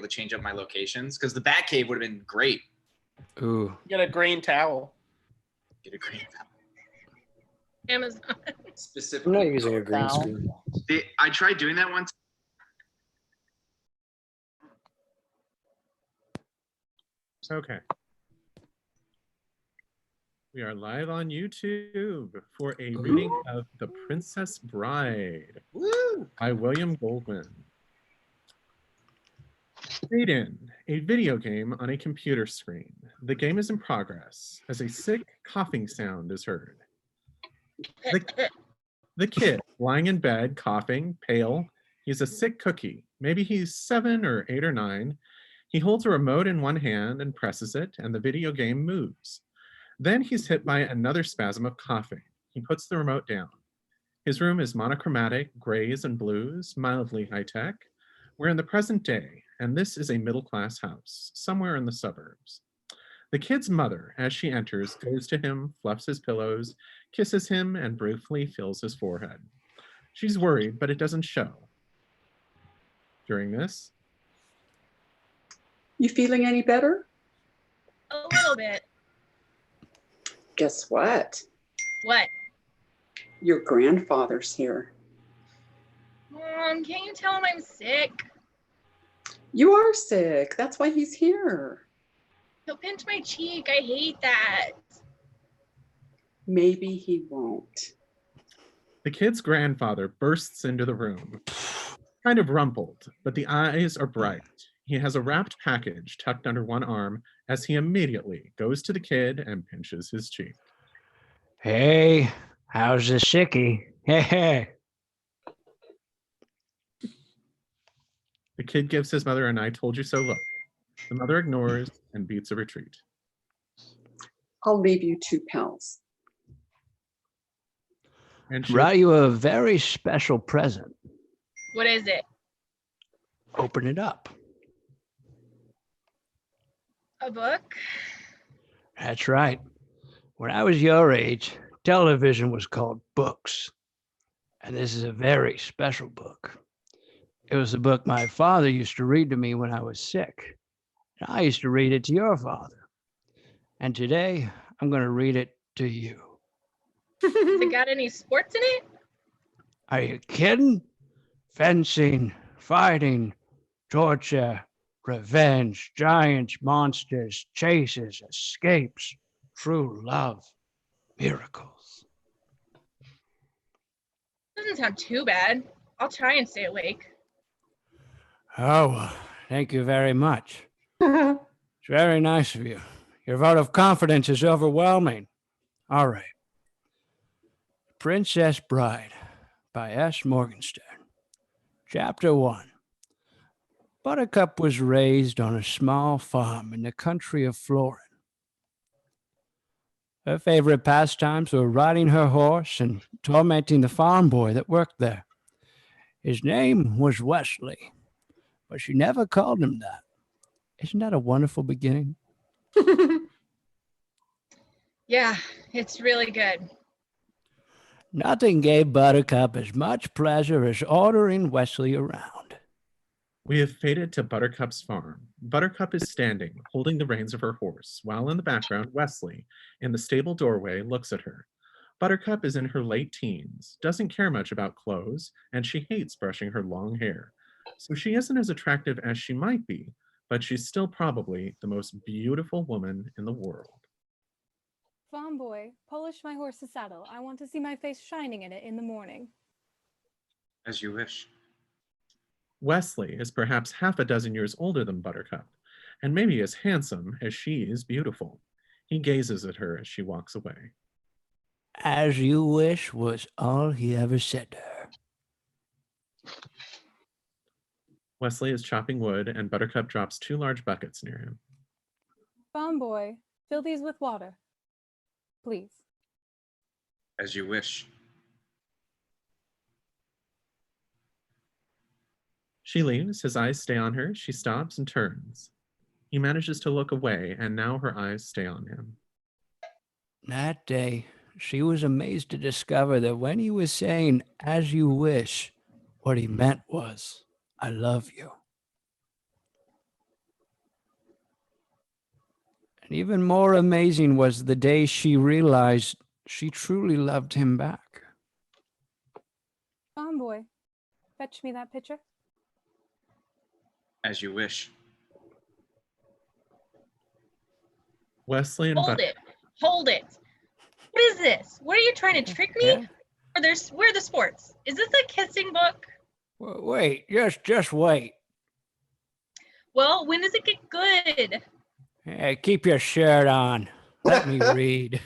to change up my locations because the bat cave would have been great. Ooh. Get a green towel. Get a green towel. Amazon. Specifically, I'm not using a green screen. I tried doing that once. Okay. We are live on YouTube for a reading of The Princess Bride by William Goldman. Fade in, a video game on a computer screen. The game is in progress as a sick coughing sound is heard. The kid, lying in bed, coughing, pale. He's a sick cookie. Maybe he's 7 or 8 or 9. He holds a remote in one hand and presses it, and the video game moves. Then he's hit by another spasm of coughing. He puts the remote down. His room is monochromatic, grays and blues, mildly high-tech. We're in the present day, and this is a middle-class house, somewhere in the suburbs. The kid's mother, as she enters, goes to him, fluffs his pillows, kisses him, and briefly feels his forehead. She's worried, but it doesn't show. During this, you feeling any better? A little bit. Guess what? What? Your grandfather's here. Mom, can't you tell him I'm sick? You are sick. That's why he's here. He'll pinch my cheek. I hate that. Maybe he won't. the kid's grandfather bursts into the room, kind of rumpled, but the eyes are bright. He has a wrapped package tucked under one arm as he immediately goes to the kid and pinches his cheek. Hey, how's the sickie? Hey. The kid gives his mother an I told you so look. The mother ignores and beats a retreat. I'll leave you 2 pounds. And she Brought you a very special present. What is it? Open it up. A book? That's right. When I was your age, television was called books. And this is a very special book. It was a book my father used to read to me when I was sick. And I used to read it to your father. And today, I'm going to read it to you. Has it got any sports in it? Are you kidding? Fencing, fighting, torture, revenge, giants, monsters, chases, escapes, true love, miracles. Doesn't sound too bad. I'll try and stay awake. Oh, thank you very much. It's very nice of you. Your vote of confidence is overwhelming. All right. Princess Bride by S. Morgenstern. Chapter 1. Buttercup was raised on a small farm in the country of Florin. Her favorite pastimes were riding her horse and tormenting the farm boy that worked there. His name was Wesley, but she never called him that. Isn't that a wonderful beginning? Yeah, it's really good. Nothing gave Buttercup as much pleasure as ordering Wesley around. We have faded to Buttercup's farm. Buttercup is standing, holding the reins of her horse, while in the background, Wesley, in the stable doorway, looks at her. Buttercup is in her late teens, doesn't care much about clothes, and she hates brushing her long hair. So she isn't as attractive as she might be, but she's still probably the most beautiful woman in the world. Farm boy, polish my horse's saddle. I want to see my face shining in it in the morning. As you wish. Wesley is perhaps half a dozen years older than Buttercup, and maybe as handsome as she is beautiful. He gazes at her as she walks away. As you wish was all he ever said to her. Wesley is chopping wood, and Buttercup drops 2 large buckets near him. Farm boy, fill these with water. Please. As you wish. She leaves, his eyes stay on her, she stops and turns. He manages to look away, and now her eyes stay on him. That day, she was amazed to discover that when he was saying, as you wish, what he meant was, I love you. And even more amazing was the day she realized she truly loved him back. Farm boy, fetch me that pitcher. As you wish. Wesley and Hold it. Hold it. What is this? What are you trying to trick me? Yeah. Where are the sports? Is this a kissing book? Wait, just wait. Well, when does it get good? Hey, keep your shirt on. Let me read.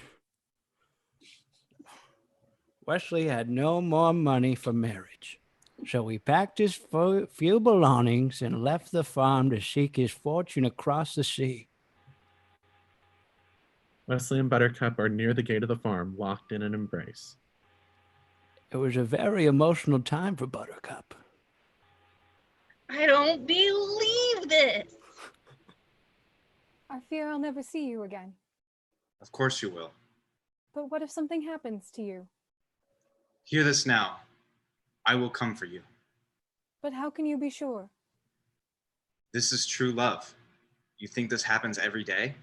Wesley had no more money for marriage, so he packed his few belongings and left the farm to seek his fortune across the sea. Wesley and Buttercup are near the gate of the farm, locked in an embrace. It was a very emotional time for Buttercup. I don't believe this. I fear I'll never see you again. Of course you will. But what if something happens to you? Hear this now. I will come for you. But how can you be sure? This is true love. You think this happens every day?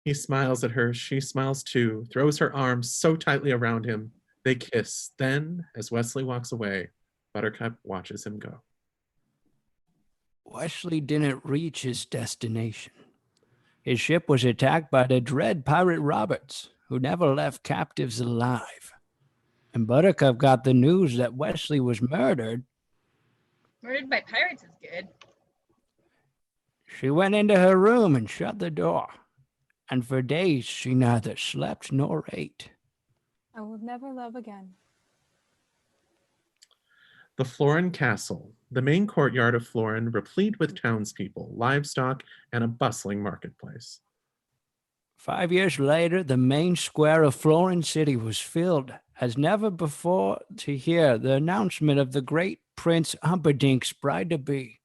He smiles at her. She smiles too, throws her arms so tightly around him. They kiss. Then, as Wesley walks away, Buttercup watches him go. Wesley didn't reach his destination. His ship was attacked by the dread pirate Roberts, who never left captives alive. And Buttercup got the news that Wesley was murdered. Murdered by pirates is good. She went into her room and shut the door. And for days she neither slept nor ate. I will never love again. The Florin Castle, the main courtyard of Florin, replete with townspeople, livestock, and a bustling marketplace. 5 years later, the main square of Florin City was filled as never before to hear the announcement of the great Prince Humperdinck's bride-to-be.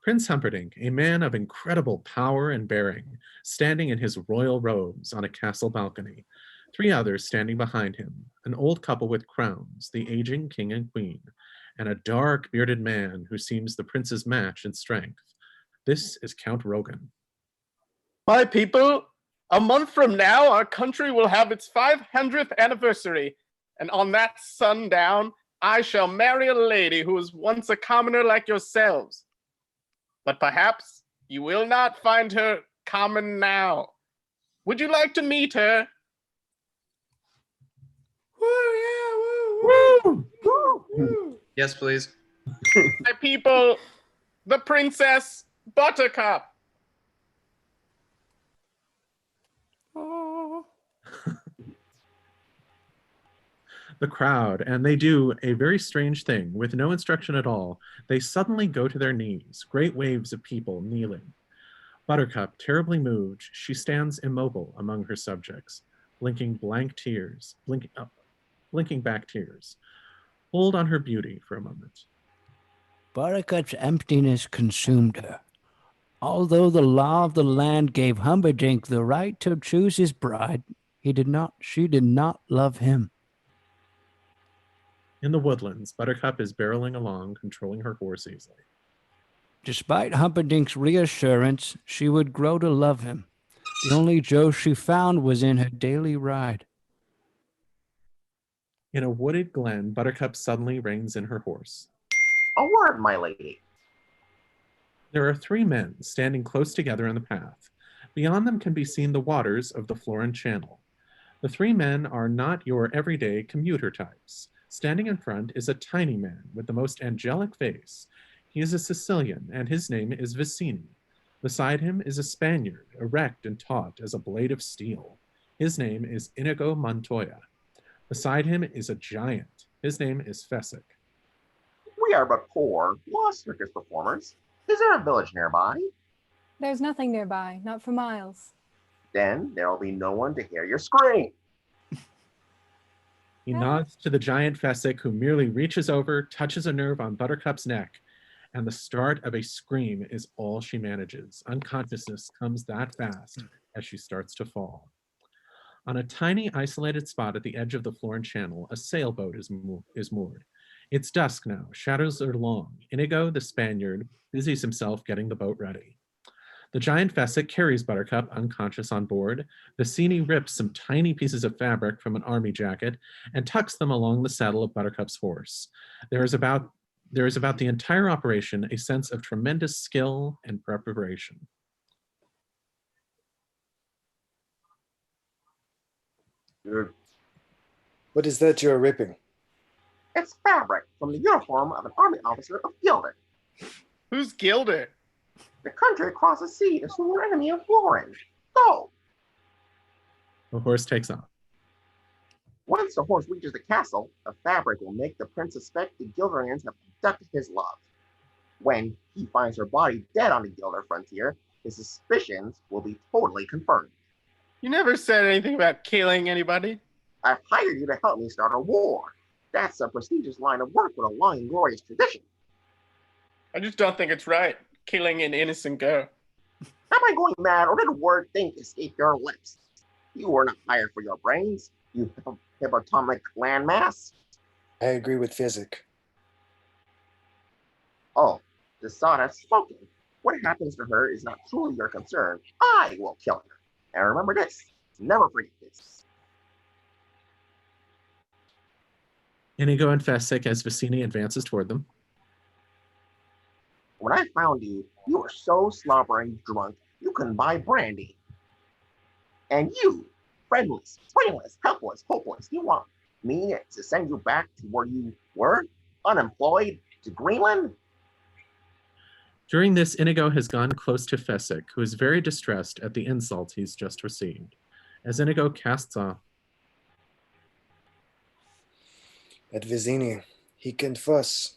Prince Humperdinck, a man of incredible power and bearing, standing in his royal robes on a castle balcony. 3 others standing behind him, an old couple with crowns, the aging king and queen, and a dark bearded man who seems the prince's match in strength. This is Count Rogan. My people, a month from now, our country will have its 500th anniversary, and on that sundown, I shall marry a lady who was once a commoner like yourselves. But perhaps you will not find her common now. Would you like to meet her? Yes, please. My people, the Princess Buttercup. Oh. The crowd, and they do a very strange thing. With no instruction at all, they suddenly go to their knees, great waves of people kneeling. Buttercup, terribly moved, she stands immobile among her subjects, blinking back tears. Hold on her beauty for a moment. Buttercup's emptiness consumed her. Although the law of the land gave Humperdinck the right to choose his bride, she did not love him. In the woodlands, Buttercup is barreling along, controlling her horse easily. Despite Humperdinck's reassurance, she would grow to love him. The only joy she found was in her daily ride. In a wooded glen, Buttercup suddenly reins in her horse. A word, my lady. There are 3 men standing close together in the path. Beyond them can be seen the waters of the Florin Channel. The 3 men are not your everyday commuter types. Standing in front is a tiny man with the most angelic face. He is a Sicilian, and his name is Vicini. Beside him is a Spaniard, erect and taut as a blade of steel. His name is Inigo Montoya. Beside him is a giant. His name is Fessick. We are but poor, lost circus performers. Is there a village nearby? There's nothing nearby, not for miles. Then there will be no one to hear your scream. He nods to the giant Fessick, who merely reaches over, touches a nerve on Buttercup's neck, and the start of a scream is all she manages. Unconsciousness comes that fast as she starts to fall. On a tiny isolated spot at the edge of the Florin Channel, a sailboat is moored. It's dusk now. Shadows are long. Inigo, the Spaniard, busies himself getting the boat ready. The giant Fessick carries Buttercup unconscious on board. Vicini rips some tiny pieces of fabric from an army jacket and tucks them along the saddle of Buttercup's horse. There is about the entire operation a sense of tremendous skill and preparation. What is that you're ripping? It's fabric from the uniform of an army officer of Gilder. Who's Gilder? The country across the sea is sworn enemy of Warren. Go! The horse takes off. Once the horse reaches the castle, the fabric will make the prince suspect the Gilderians have abducted his love. When he finds her body dead on the Gilder frontier, his suspicions will be totally confirmed. You never said anything about killing anybody. I've hired you to help me start a war. That's a prestigious line of work with a long and glorious tradition. I just don't think it's right, killing an innocent girl. Am I going mad, or did a word think escape your lips? You were not hired for your brains, you hippopotamus landmass. I agree with Physic. Oh, the sod has spoken. What happens to her is not truly your concern. I will kill her. And remember this, never forget this. Inigo and Fessick as Vicini advances toward them. When I found you, you were so slobbering drunk, you couldn't buy brandy. And you, friendless, brainless, helpless, hopeless, you want me to send you back to where you were, unemployed, to Greenland? During this, Inigo has gone close to Fessick, who is very distressed at the insult he's just received. As Inigo casts off, At Vizini, he can fuss.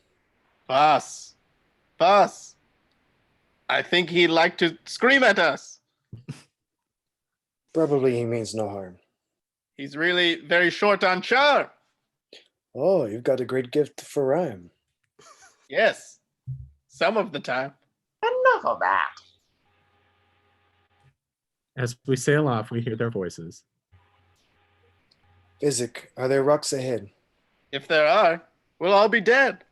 Fuss. Fuss. I think he'd like to scream at us. Probably he means no harm. He's really very short on charm. Oh, you've got a great gift for rhyme. Yes. Some of the time. Enough of that. as we sail off, we hear their voices. Physic, are there rocks ahead? If there are, we'll all be dead.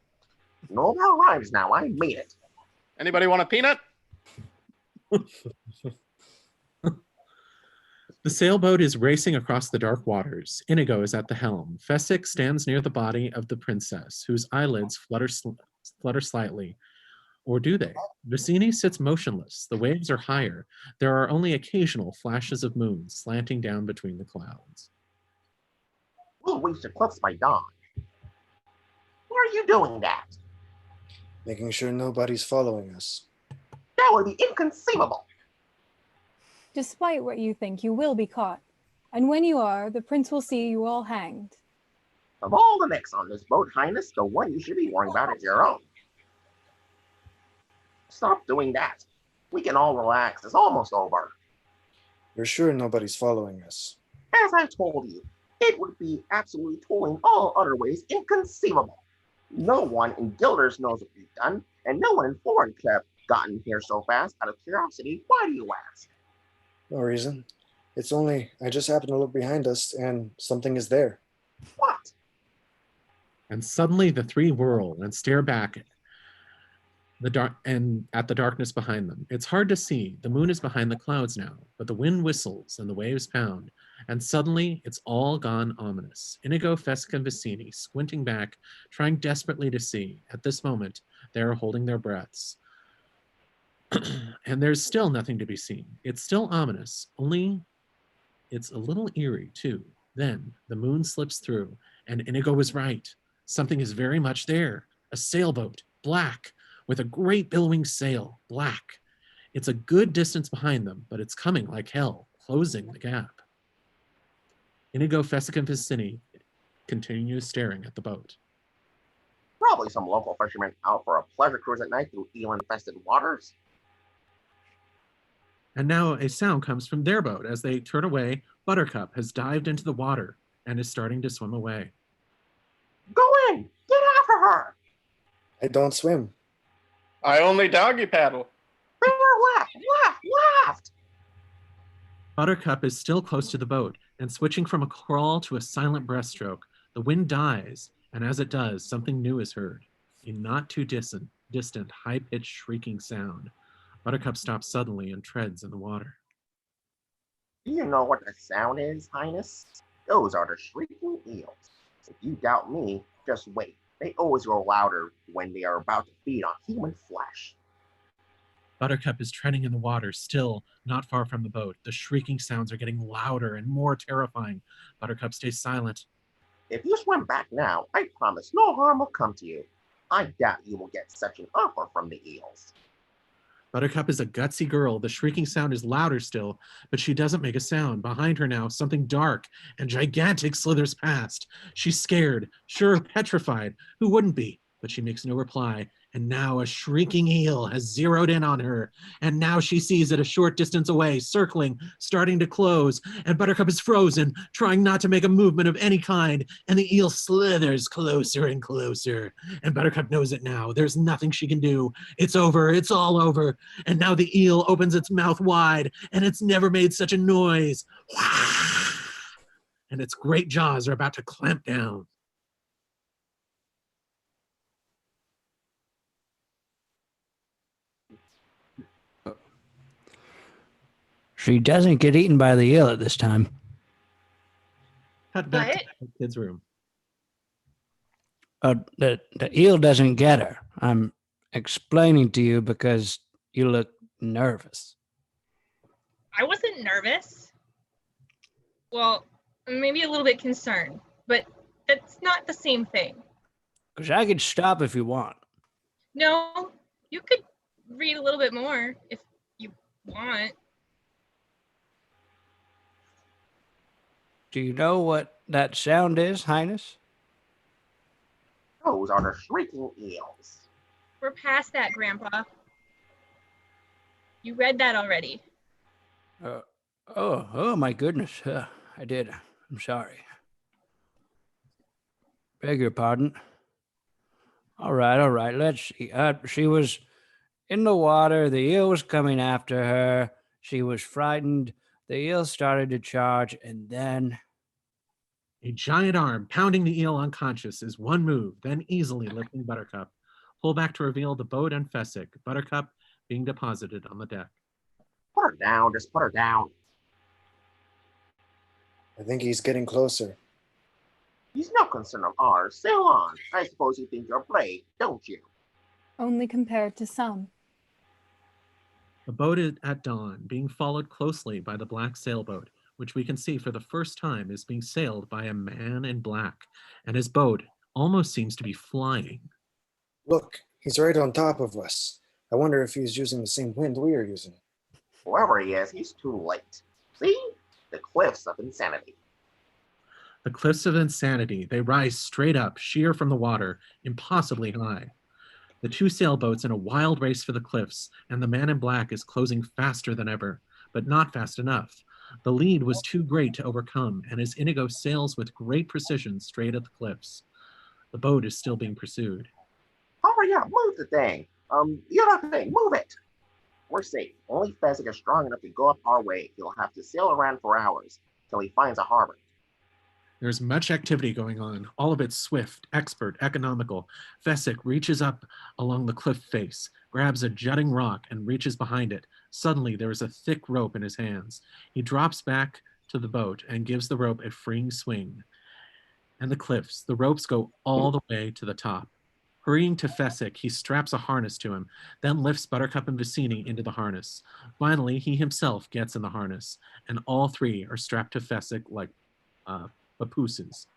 No more rhymes now. I made it. Anybody want a peanut? The sailboat is racing across the dark waters. Inigo is at the helm. Fessick stands near the body of the princess, whose eyelids flutter slightly. Or do they? Vicini sits motionless. The waves are higher. There are only occasional flashes of moon slanting down between the clouds. We'll reach the cliffs by dawn. Why are you doing that? Making sure nobody's following us. That would be inconceivable. Despite what you think, you will be caught. And when you are, the prince will see you all hanged. Of all the necks on this boat, Highness, the one you should be worrying about is your own. Stop doing that. We can all relax. It's almost over. You're sure nobody's following us? As I told you, it would be absolutely totally in all other ways inconceivable. No one in Gilders knows what we've done, and no one in Foreign could have gotten here so fast. Out of curiosity, why do you ask? No reason. It's only I just happened to look behind us and something is there. What? And suddenly the three whirl and stare back at the darkness behind them. It's hard to see. The moon is behind the clouds now, but the wind whistles and the waves pound. And suddenly it's all gone ominous. Inigo, Fessick, and Vicini, squinting back, trying desperately to see. At this moment, they are holding their breaths. And there's still nothing to be seen. It's still ominous, only it's a little eerie too. Then the moon slips through, and Inigo was right. Something is very much there. A sailboat, black, with a great billowing sail, black. It's a good distance behind them, but it's coming like hell, closing the gap. Inigo, Fessick, and Vicini continue staring at the boat. Probably some local fishermen out for a pleasure cruise at night through eel-infested waters. And now a sound comes from their boat. As they turn away, Buttercup has dived into the water and is starting to swim away. Go in! Get after her! I don't swim. I only doggy paddle. Bear left! Buttercup is still close to the boat and switching from a crawl to a silent breaststroke. The wind dies And as it does, something new is heard. A not too distant, high-pitched shrieking sound. Buttercup stops suddenly and treads in the water. Do you know what that sound is, Highness? Those are the shrieking eels. If you doubt me, just wait. They always grow louder when they are about to feed on human flesh. Buttercup is treading in the water, still not far from the boat. The shrieking sounds are getting louder and more terrifying. Buttercup stays silent. If you swim back now, I promise no harm will come to you. I doubt you will get such an offer from the eels. Buttercup is a gutsy girl. The shrieking sound is louder still, but she doesn't make a sound. Behind her now, something dark and gigantic slithers past. She's scared, sure, petrified. Who wouldn't be? But she makes no reply. And now a shrieking eel has zeroed in on her. And now she sees it a short distance away, circling, starting to close. And Buttercup is frozen, trying not to make a movement of any kind. And the eel slithers closer and closer. And Buttercup knows it now. There's nothing she can do. It's over. It's all over. And now the eel opens its mouth wide, and it's never made such a noise. And its great jaws are about to clamp down. She doesn't get eaten by the eel at this time. Cut back What? to the kid's room. The eel doesn't get her. I'm explaining to you because you look nervous. I wasn't nervous. Well, maybe a little bit concerned, but that's not the same thing. Because I could stop if you want. No, you could read a little bit more if you want. Do you know what that sound is, Highness? Those are the shrieking eels. We're past that, Grandpa. You read that already. Oh, my goodness. I did. I'm sorry. Beg your pardon. All right. Let's see. She was in the water. The eel was coming after her. She was frightened. The eel started to charge, and then... A giant arm pounding the eel unconscious is one move, then easily lifting Buttercup. Pull back to reveal the boat and Fessick, Buttercup being deposited on the deck. Put her down, just put her down. I think he's getting closer. He's no concern of ours. Sail on. I suppose you think you're brave, don't you? Only compared to some. The boat is at dawn, being followed closely by the black sailboat, which we can see for the first time is being sailed by a man in black, and his boat almost seems to be flying. Look, he's right on top of us. I wonder if he's using the same wind we are using. Whoever he is, he's too late. See? The cliffs of insanity. The cliffs of insanity, they rise straight up, sheer from the water, impossibly high. The two sailboats in a wild race for the cliffs, and the man in black is closing faster than ever, but not fast enough. The lead was too great to overcome, and as Inigo sails with great precision straight at the cliffs. The boat is still being pursued. Hurry up, move the thing. The other thing, move it. We're safe. Only Fezzik is strong enough to go up our way. He'll have to sail around for hours till he finds a harbor. There's much activity going on, all of it swift, expert, economical. Fessick reaches up along the cliff face, grabs a jutting rock, and reaches behind it. Suddenly, there is a thick rope in his hands. He drops back to the boat and gives the rope a freeing swing. And the cliffs, the ropes go all the way to the top. Hurrying to Fessick, he straps a harness to him, then lifts Buttercup and Vicini into the harness. Finally, he himself gets in the harness, and all three are strapped to Fessick like papooses.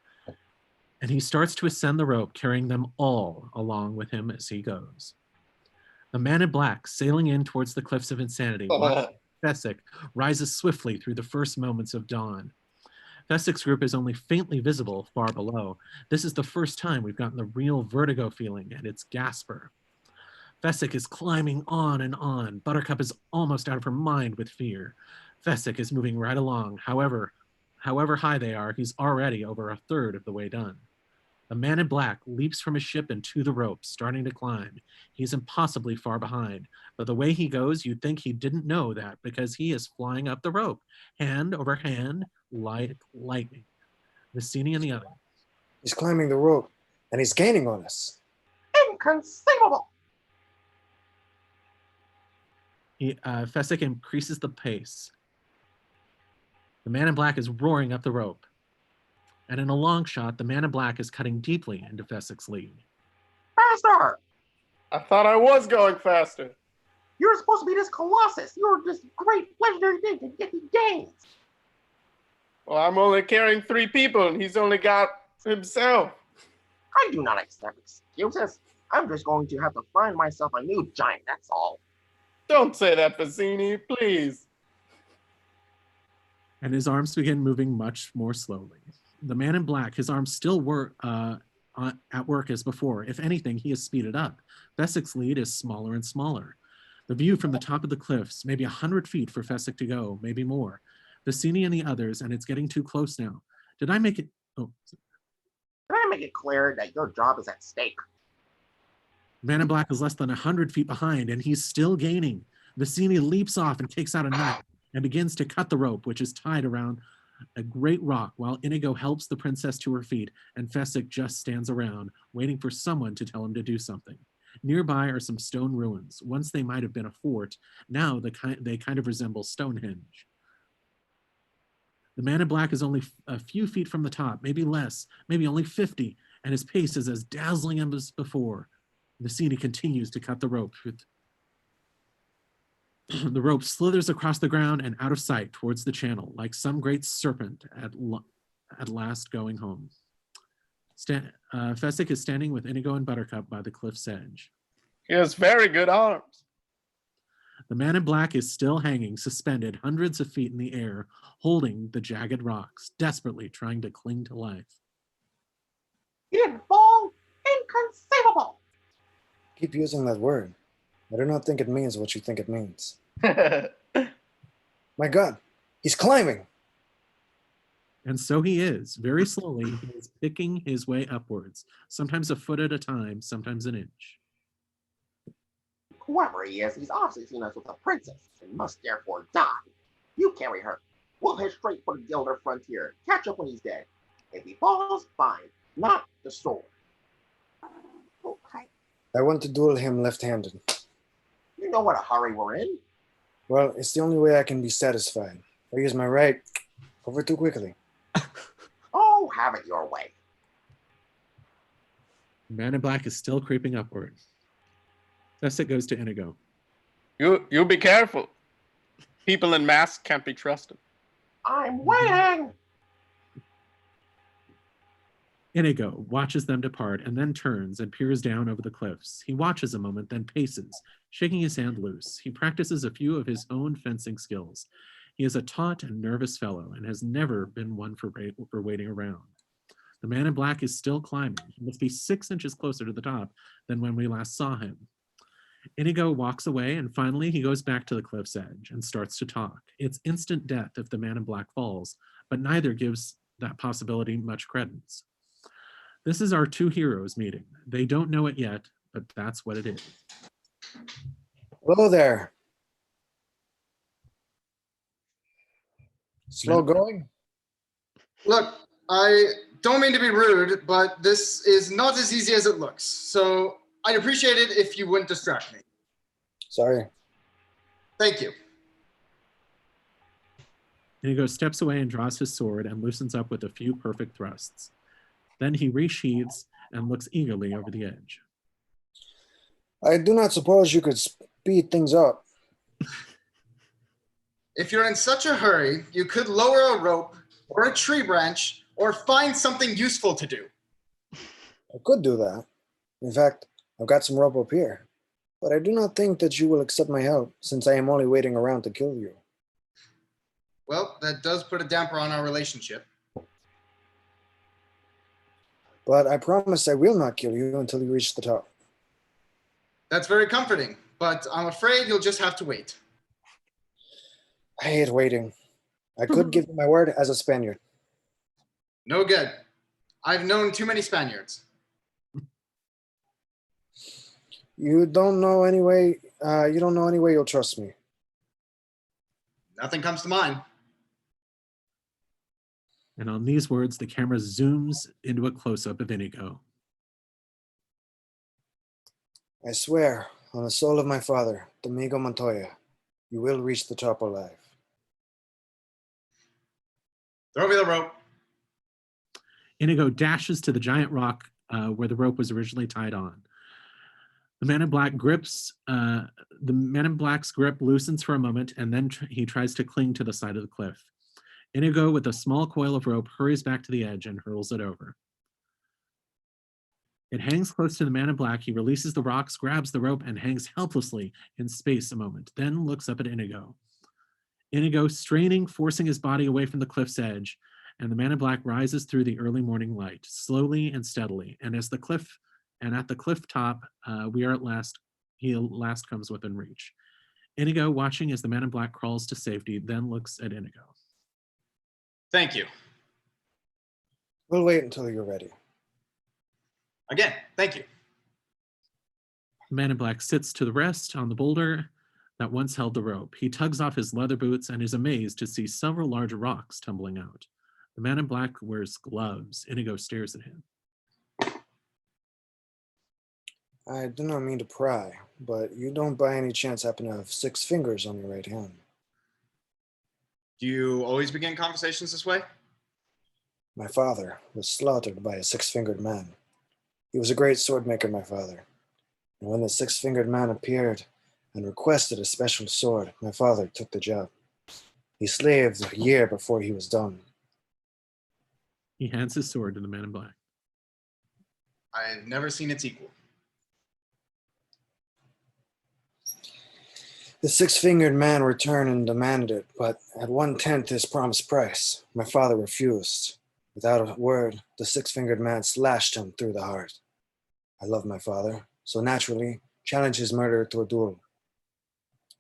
And he starts to ascend the rope, carrying them all along with him as he goes. The man in black, sailing in towards the cliffs of insanity, while Fessick rises swiftly through the first moments of dawn. Fessick's group is only faintly visible far below. This is the first time we've gotten the real vertigo feeling, and it's Gasper. Fessick is climbing on and on. Buttercup is almost out of her mind with fear. Fessick is moving right along. However high they are, he's already over a third of the way done. The man in black leaps from his ship and to the rope, starting to climb. He's impossibly far behind, but the way he goes, you'd think he didn't know that because he is flying up the rope, hand over hand, like lightning. Vicini and the other. He's climbing the rope, And he's gaining on us. Inconceivable! Fessick increases the pace. The man in black is roaring up the rope. And in a long shot, the man in black is cutting deeply into Fessick's lead. Faster! I thought I was going faster. You're supposed to be this colossus. You're this great legendary thing to get these gains. Well, I'm only carrying 3 people, and he's only got himself. I do not accept excuses. I'm just going to have to find myself a new giant, that's all. Don't say that, Bassini, please. And his arms begin moving much more slowly. The man in black, his arms still were at work as before. If anything, he has speeded up. Fessick's lead is smaller and smaller. The view from the top of the cliffs, maybe 100 feet for Fessick to go, maybe more. Bassini and the others, and it's getting too close now. Did I make it? Oh. Can I make it clear that your job is at stake? Man in black is less than 100 feet behind, and he's still gaining. Bassini leaps off and takes out a knife and begins to cut the rope, which is tied around a great rock, while Inigo helps the princess to her feet, and Fessick just stands around, waiting for someone to tell him to do something. Nearby are some stone ruins. Once they might have been a fort. Now they kind of resemble Stonehenge. The man in black is only a few feet from the top, maybe less, maybe only 50, and his pace is as dazzling as before. Bassini continues to cut the rope. The rope slithers across the ground and out of sight towards the channel, like some great serpent at last going home. Fessick is standing with Inigo and Buttercup by the cliff's edge. He has very good arms. The man in black is still hanging, suspended hundreds of feet in the air, holding the jagged rocks, desperately trying to cling to life. He didn't fall? Inconceivable! Keep using that word. I do not think it means what you think it means. My God, he's climbing. And so he is. Very slowly, he is picking his way upwards, sometimes a foot at a time, sometimes an inch. Whoever he is, he's obviously seen us with a princess and must therefore die. You carry her. We'll head straight for the Gilder frontier. Catch up when he's dead. If he falls, fine. Not the sword. Oh, hi. I want to duel him left-handed. You know what a hurry we're in? Well, it's the only way I can be satisfied. If I use my right, over too quickly. Oh, have it your way. The man in black is still creeping upward. Fessick goes to Inigo. You be careful. People in masks can't be trusted. I'm waiting. Inigo watches them depart and then turns and peers down over the cliffs. He watches a moment, then paces, shaking his hand loose. He practices a few of his own fencing skills. He is a taut and nervous fellow and has never been one for waiting around. The man in black is still climbing. He must be 6 inches closer to the top than when we last saw him. Inigo walks away, and finally he goes back to the cliff's edge and starts to talk. It's instant death if the man in black falls, but neither gives that possibility much credence. This is our two heroes meeting. They don't know it yet, but that's what it is. Hello there. Slow going? Look, I don't mean to be rude, but this is not as easy as it looks. So I'd appreciate it if you wouldn't distract me. Sorry. Thank you. Inigo steps away and draws his sword and loosens up with a few perfect thrusts. Then he resheathes and looks eagerly over the edge. I do not suppose you could speed things up. If you're in such a hurry, you could lower a rope or a tree branch or find something useful to do. I could do that. In fact, I've got some rope up here. But I do not think that you will accept my help, since I am only waiting around to kill you. Well, that does put a damper on our relationship. But I promise I will not kill you until you reach the top. That's very comforting, but I'm afraid you'll just have to wait. I hate waiting. I could give you my word as a Spaniard. No good. I've known too many Spaniards. You don't know any way you'll trust me. Nothing comes to mind. And on these words, the camera zooms into a close-up of Inigo. I swear, on the soul of my father, Domingo Montoya, you will reach the top alive. Throw me the rope. Inigo dashes to the giant rock where the rope was originally tied on. The man in black grips, the man in black's grip loosens for a moment, and then he tries to cling to the side of the cliff. Inigo, with a small coil of rope, hurries back to the edge and hurls it over. It hangs close to the man in black. He releases the rocks, grabs the rope, and hangs helplessly in space a moment, then looks up at Inigo. Inigo, straining, forcing his body away from the cliff's edge, and the man in black rises through the early morning light, slowly and steadily. And at the cliff top, he last comes within reach. Inigo, watching as the man in black crawls to safety, then looks at Inigo. Thank you. We'll wait until you're ready. Again, thank you. The man in black sits to the rest on the boulder that once held the rope. He tugs off his leather boots and is amazed to see several large rocks tumbling out. The man in black wears gloves. Inigo stares at him. I do not mean to pry, but you don't by any chance happen to have 6 fingers on your right hand. Do you always begin conversations this way? My father was slaughtered by a 6-fingered man. He was a great sword maker, my father. And when the 6-fingered man appeared and requested a special sword, my father took the job. He slaved a year before he was done. He hands his sword to the man in black. I've never seen its equal. The 6-fingered man returned and demanded it, but at 1/10 his promised price, my father refused. Without a word, the 6-fingered man slashed him through the heart. I love my father, so naturally challenged his murderer to a duel.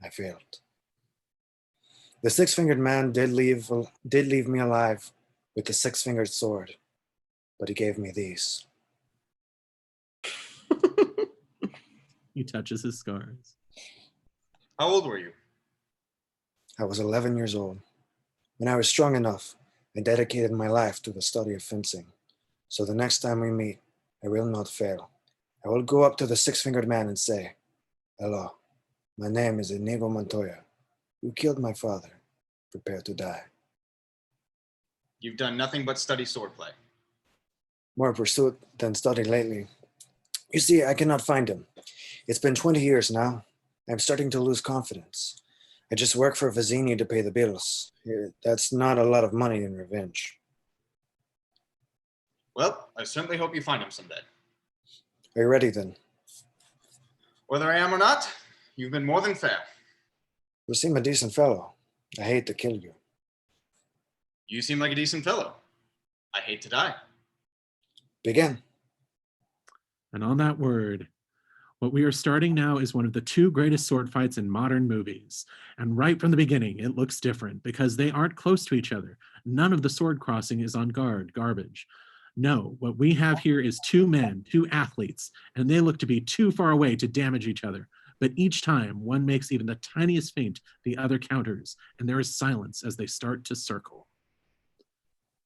I failed. The 6-fingered man did leave me alive with the 6-fingered sword, but he gave me these. He touches his scars. How old were you? I was 11 years old. When I was strong enough, I dedicated my life to the study of fencing. So the next time we meet, I will not fail. I will go up to the 6-fingered man and say, "Hello, my name is Inigo Montoya. You killed my father. Prepare to die." You've done nothing but study swordplay. More pursuit than study lately. You see, I cannot find him. It's been 20 years now. I'm starting to lose confidence. I just work for Vizzini to pay the bills. That's not a lot of money in revenge. Well, I certainly hope you find him someday. Are you ready then? Whether I am or not, you've been more than fair. You seem a decent fellow. I hate to kill you. You seem like a decent fellow. I hate to die. Begin. And on that word, what we are starting now is one of the 2 greatest sword fights in modern movies. And right from the beginning, it looks different because they aren't close to each other. None of the sword crossing is on garbage. No, what we have here is 2 men, 2 athletes, and they look to be too far away to damage each other. But each time one makes even the tiniest feint, the other counters, and there is silence as they start to circle.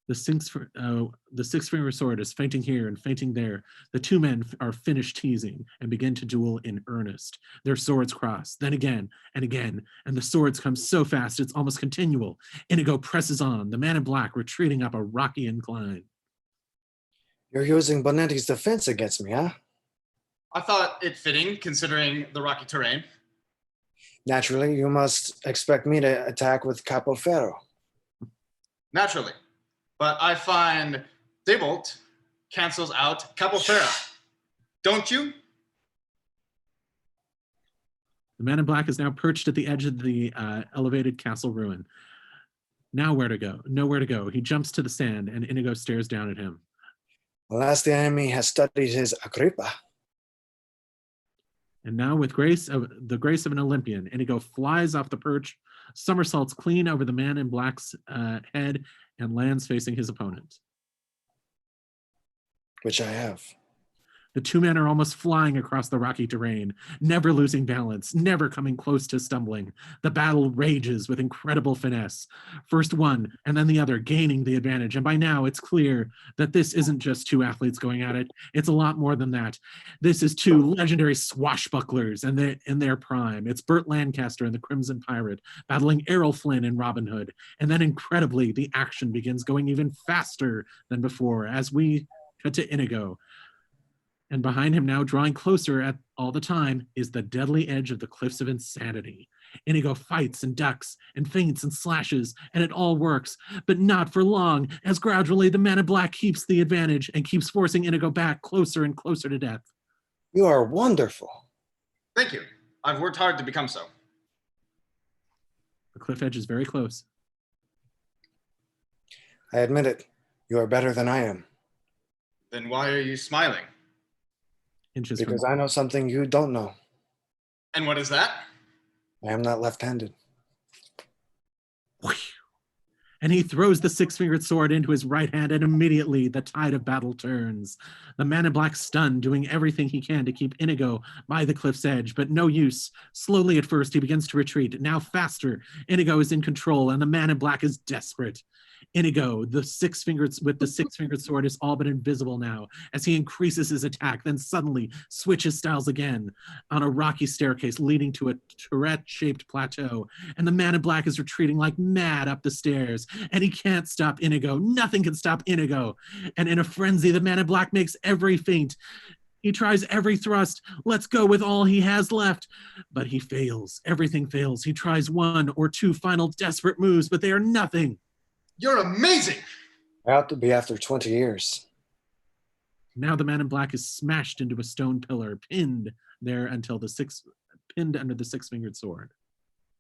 The 6-fingered sword is feinting here and feinting there. The 2 men are finished teasing and begin to duel in earnest. Their swords cross, then again and again, and the swords come so fast it's almost continual. Inigo presses on, the man in black retreating up a rocky incline. You're using Bonetti's defense against me, huh? I thought it fitting considering the rocky terrain. Naturally, you must expect me to attack with Capo Ferro. Naturally. But I find Debolt cancels out Capoferra. Don't you? The man in black is now perched at the edge of the elevated castle ruin. Now where to go? Nowhere to go. He jumps to the sand and Inigo stares down at him. Unless the enemy has studied his Agrippa. And now with the grace of an Olympian, Inigo flies off the perch, somersaults clean over the man in black's head, and lands facing his opponent. Which I have. The two men are almost flying across the rocky terrain, never losing balance, never coming close to stumbling. The battle rages with incredible finesse. First one and then the other gaining the advantage. And by now it's clear that this isn't just two athletes going at it. It's a lot more than that. This is two legendary swashbucklers in their prime. It's Burt Lancaster and the Crimson Pirate battling Errol Flynn and Robin Hood. And then incredibly, the action begins going even faster than before as we cut to Inigo. And behind him now, drawing closer at all the time, is the deadly edge of the cliffs of insanity. Inigo fights and ducks and feints and slashes, and it all works, but not for long, as gradually the man in black keeps the advantage and keeps forcing Inigo back closer and closer to death. You are wonderful. Thank you. I've worked hard to become so. The cliff edge is very close. I admit it. You are better than I am. Then why are you smiling? Inches Because from... I know something you don't know. And what is that? I am not left-handed. And he throws the six-fingered sword into his right hand, and immediately the tide of battle turns. The man in black stunned, doing everything he can to keep Inigo by the cliff's edge, but no use. Slowly at first, he begins to retreat. Now faster, Inigo is in control, and the man in black is desperate. Inigo, with the six-fingered sword, is all but invisible now as he increases his attack, then suddenly switches styles again on a rocky staircase leading to a turret-shaped plateau. And the man in black is retreating like mad up the stairs, and he can't stop Inigo. Nothing can stop Inigo. And in a frenzy, the man in black makes every feint. He tries every thrust, lets go with all he has left, but he fails. Everything fails. He tries one or two final desperate moves, but they are nothing. You're amazing. I ought to be after 20 years. Now the man in black is smashed into a stone pillar, pinned there pinned under the six-fingered sword.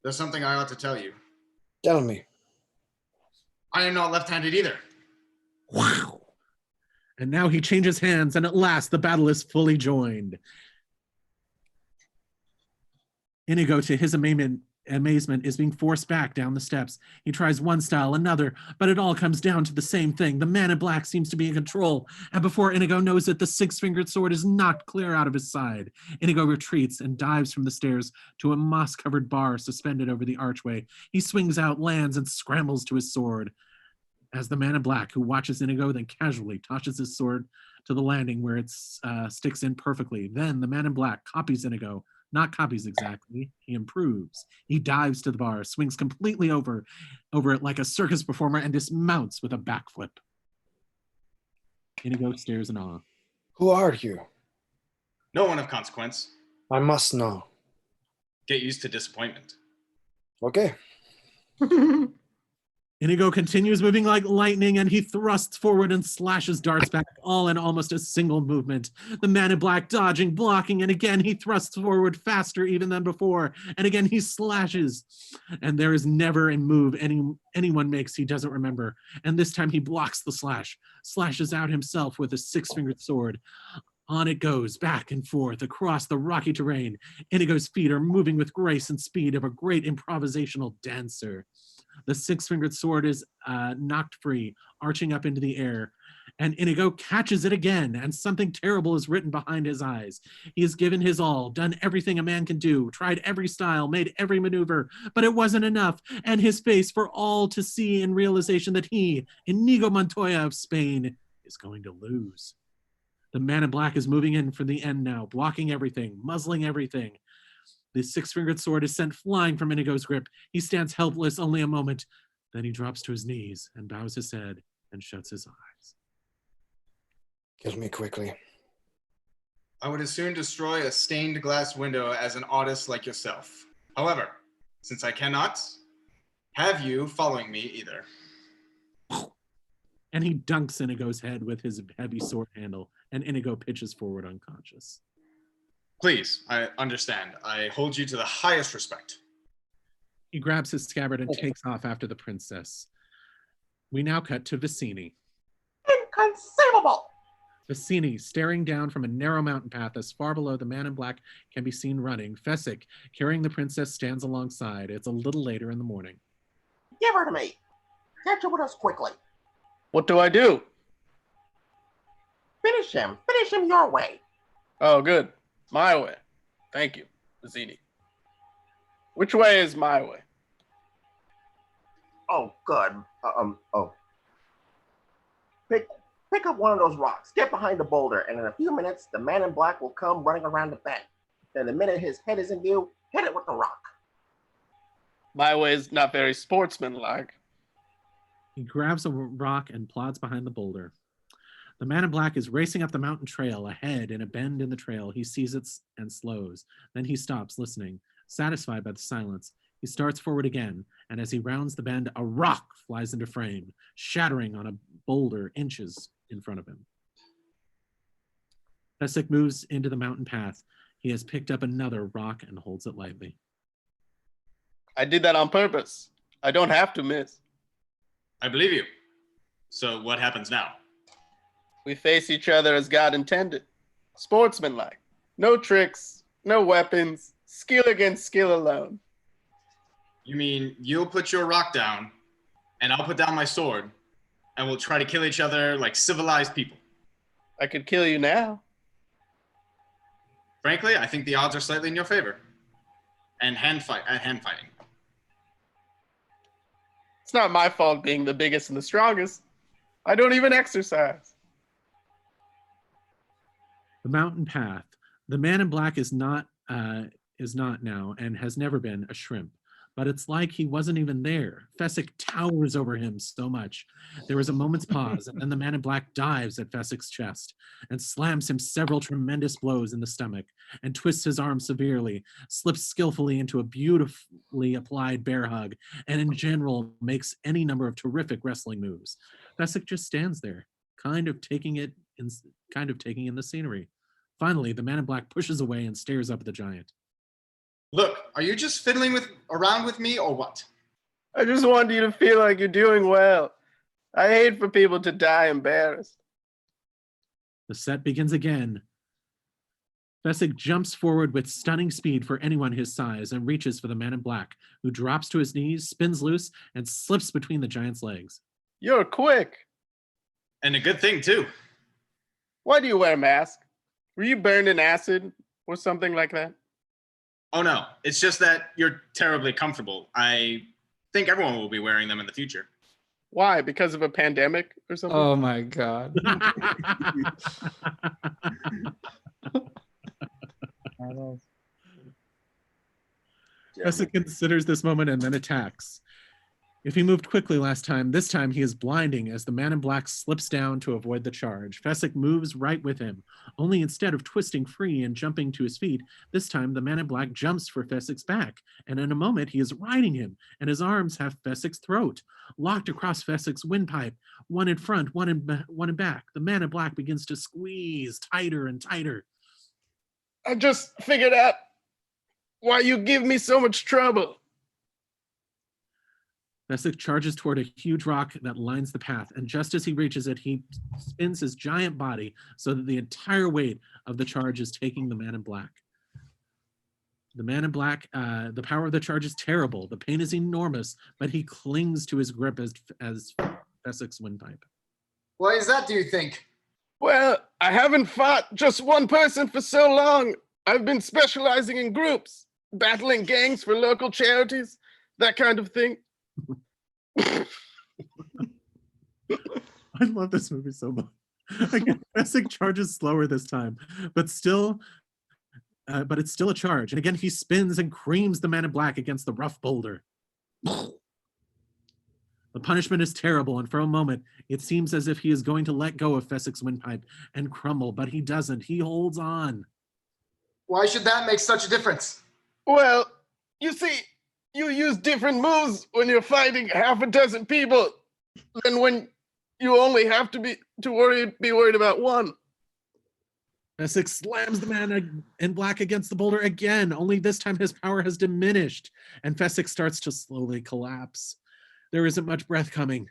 There's something I ought to tell you. Tell me. I am not left-handed either. Wow. And now he changes hands, and at last the battle is fully joined. Inigo, to his amazement, is being forced back down the steps. He tries one style, another, but it all comes down to the same thing. The man in black seems to be in control, and before Inigo knows it, the six-fingered sword is knocked clear out of his side. Inigo retreats and dives from the stairs to a moss-covered bar suspended over the archway. He swings out, lands, and scrambles to his sword. As the man in black, who watches Inigo, then casually tosses his sword to the landing where it sticks in perfectly. Then the man in black copies Inigo. Not copies exactly, he improves. He dives to the bar, swings completely over it like a circus performer, and dismounts with a backflip. Inigo stares in awe. Who are you? No one of consequence. I must know. Get used to disappointment. Okay. Inigo continues moving like lightning, and he thrusts forward and slashes darts back, all in almost a single movement. The man in black dodging, blocking, and again he thrusts forward faster even than before, and again he slashes. And there is never a move anyone makes he doesn't remember. And this time he blocks the slash, slashes out himself with a six-fingered sword. On it goes, back and forth, across the rocky terrain. Inigo's feet are moving with grace and speed of a great improvisational dancer. The six-fingered sword is knocked free, arching up into the air, and Inigo catches it again, and something terrible is written behind his eyes. He has given his all, done everything a man can do, tried every style, made every maneuver, but it wasn't enough, and his face for all to see in realization that he, Inigo Montoya of Spain, is going to lose. The man in black is moving in for the end now, blocking everything, muzzling everything. The six-fingered sword is sent flying from Inigo's grip. He stands helpless only a moment. Then he drops to his knees and bows his head and shuts his eyes. Kill me quickly. I would as soon destroy a stained glass window as an artist like yourself. However, since I cannot, have you following me either. And he dunks Inigo's head with his heavy sword handle, and Inigo pitches forward unconscious. Please, I understand. I hold you to the highest respect. He grabs his scabbard and takes off after the princess. We now cut to Vicini. Inconceivable! Vicini, staring down from a narrow mountain path as far below the man in black can be seen running. Fessick, carrying the princess, stands alongside. It's a little later in the morning. Give her to me. Catch her with us quickly. What do I do? Finish him. Finish him your way. Oh, good. My way. Thank you, Mazzini. Which way is my way? Oh, good. Oh. Pick up one of those rocks, get behind the boulder, and in a few minutes, the man in black will come running around the bend. Then the minute his head is in view, hit it with the rock. My way is not very sportsmanlike. He grabs a rock and plods behind the boulder. The man in black is racing up the mountain trail. Ahead, in a bend in the trail, he sees it and slows. Then he stops, listening. Satisfied by the silence, he starts forward again, and as he rounds the bend, a rock flies into frame, shattering on a boulder inches in front of him. Fesic moves into the mountain path. He has picked up another rock and holds it lightly. I did that on purpose. I don't have to miss. I believe you. So what happens now? We face each other as God intended. Sportsmanlike. No tricks, no weapons, skill against skill alone. You mean you'll put your rock down, and I'll put down my sword, and we'll try to kill each other like civilized people? I could kill you now. Frankly, I think the odds are slightly in your favor. And hand fighting. It's not my fault being the biggest and the strongest. I don't even exercise. The mountain path. The man in black is not now and has never been a shrimp, but it's like he wasn't even there. Fesic towers over him so much. There is a moment's pause, and then the man in black dives at Fesic's chest and slams him several tremendous blows in the stomach and twists his arm severely, slips skillfully into a beautifully applied bear hug, and in general makes any number of terrific wrestling moves. Fesic just stands there, kind of taking in the scenery. Finally, the man in black pushes away and stares up at the giant. Look, are you just fiddling around with me or what? I just want you to feel like you're doing well. I hate for people to die embarrassed. The set begins again. Fesic jumps forward with stunning speed for anyone his size and reaches for the man in black, who drops to his knees, spins loose, and slips between the giant's legs. You're quick. And a good thing, too. Why do you wear a mask? Were you burned in acid or something like that? Oh no, it's just that you're terribly comfortable. I think everyone will be wearing them in the future. Why? Because of a pandemic or something? Oh my God. Fesic considers this moment and then attacks. If he moved quickly last time, this time he is blinding as the man in black slips down to avoid the charge. Fesic moves right with him, only instead of twisting free and jumping to his feet, this time the man in black jumps for Fesic's back, and in a moment he is riding him, and his arms have Fesic's throat, locked across Fesic's windpipe, one in front, one in back. The man in black begins to squeeze tighter and tighter. I just figured out why you give me so much trouble. Fesic charges toward a huge rock that lines the path, and just as he reaches it, he spins his giant body so that the entire weight of the charge is taking the man in black. The man in black, the power of the charge is terrible. The pain is enormous, but he clings to his grip as Fesic's windpipe. Why is that, do you think? Well, I haven't fought just one person for so long. I've been specializing in groups, battling gangs for local charities, that kind of thing. I love this movie so much. Again, Fesic charges slower this time, but it's still a charge. And again, he spins and creams the man in black against the rough boulder. The punishment is terrible, and for a moment, it seems as if he is going to let go of Fesic's windpipe and crumble, but he doesn't. He holds on. Why should that make such a difference? Well, you see, you use different moves when you're fighting half a dozen people than when you only have to be worried about one. Fesic slams the man in black against the boulder again, only this time his power has diminished, and Fesic starts to slowly collapse. There isn't much breath coming.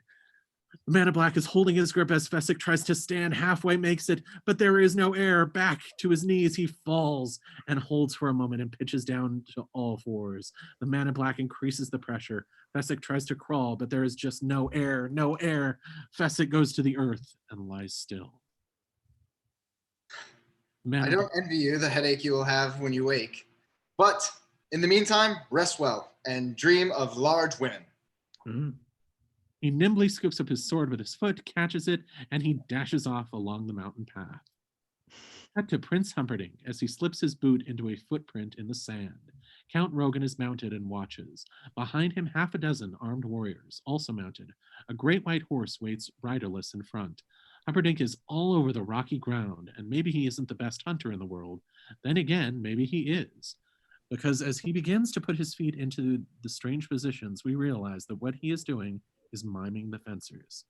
The man in black is holding his grip as Fesic tries to stand, halfway makes it, but there is no air. Back to his knees, he falls and holds for a moment and pitches down to all fours. The man in black increases the pressure. Fesic tries to crawl, but there is just no air, no air. Fesic goes to the earth and lies still. I don't envy you the headache you will have when you wake. But in the meantime, rest well and dream of large women. Mm. He nimbly scoops up his sword with his foot, catches it, and he dashes off along the mountain path. Cut to Prince Humperdinck as he slips his boot into a footprint in the sand. Count Rogan is mounted and watches. Behind him, half a dozen armed warriors, also mounted. A great white horse waits riderless in front. Humperdinck is all over the rocky ground, and maybe he isn't the best hunter in the world. Then again, maybe he is. Because as he begins to put his feet into the strange positions, we realize that what he is doing is miming the fencers.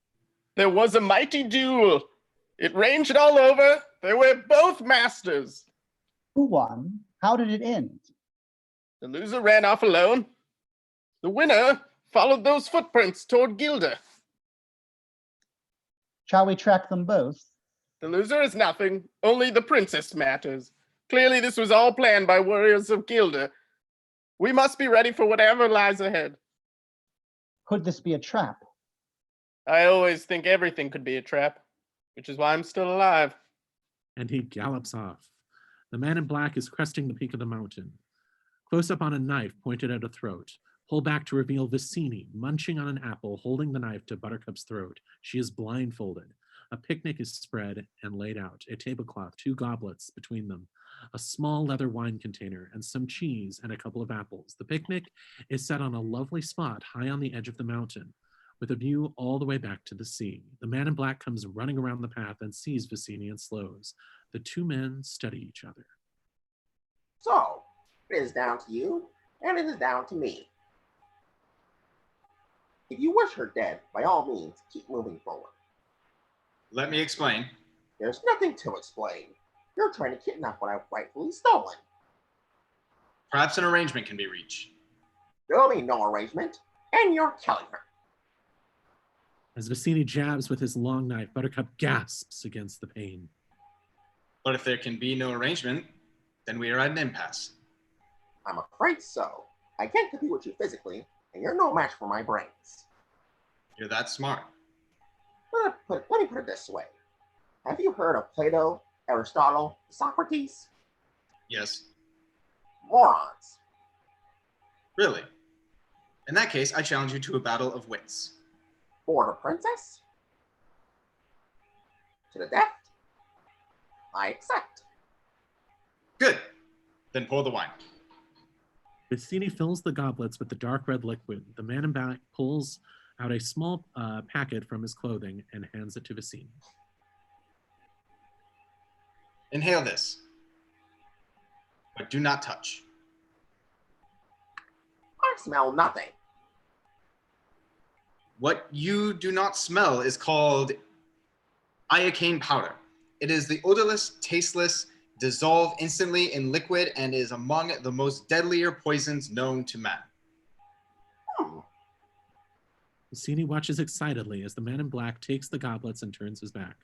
There was a mighty duel. It ranged all over. They were both masters. Who won? How did it end? The loser ran off alone. The winner followed those footprints toward Gilda. Shall we track them both? The loser is nothing. Only the princess matters. Clearly this was all planned by warriors of Gilda. We must be ready for whatever lies ahead. Could this be a trap? I always think everything could be a trap, which is why I'm still alive. And he gallops off. The man in black is cresting the peak of the mountain. Close up on a knife pointed at a throat. Pull back to reveal Vicini, munching on an apple, holding the knife to Buttercup's throat. She is blindfolded. A picnic is spread and laid out. A tablecloth, 2 goblets between them, a small leather wine container, and some cheese and a couple of apples. The picnic is set on a lovely spot high on the edge of the mountain, with a view all the way back to the sea. The man in black comes running around the path and sees Vicini and slows. The 2 men study each other. So, it is down to you, and it is down to me. If you wish her dead, by all means, keep moving forward. Let me explain. There's nothing to explain. You're trying to kidnap what I've rightfully stolen. Perhaps an arrangement can be reached. There'll be no arrangement, and you're killing her. As Vicini jabs with his long knife, Buttercup gasps against the pain. But if there can be no arrangement, then we are at an impasse. I'm afraid so. I can't compete with you physically, and you're no match for my brains. You're that smart. Let me put it this way. Have you heard of Plato, Aristotle, Socrates? Yes. Morons. Really? In that case, I challenge you to a battle of wits. For the princess? To the death? I accept. Good. Then pour the wine. Vicini fills the goblets with the dark red liquid. The man in black pulls out a small packet from his clothing and hands it to Vicini. Inhale this, but do not touch. I smell nothing. What you do not smell is called iocane powder. It is the odorless, tasteless, dissolve instantly in liquid, and is among the most deadlier poisons known to man. Vicini watches excitedly as the man in black takes the goblets and turns his back.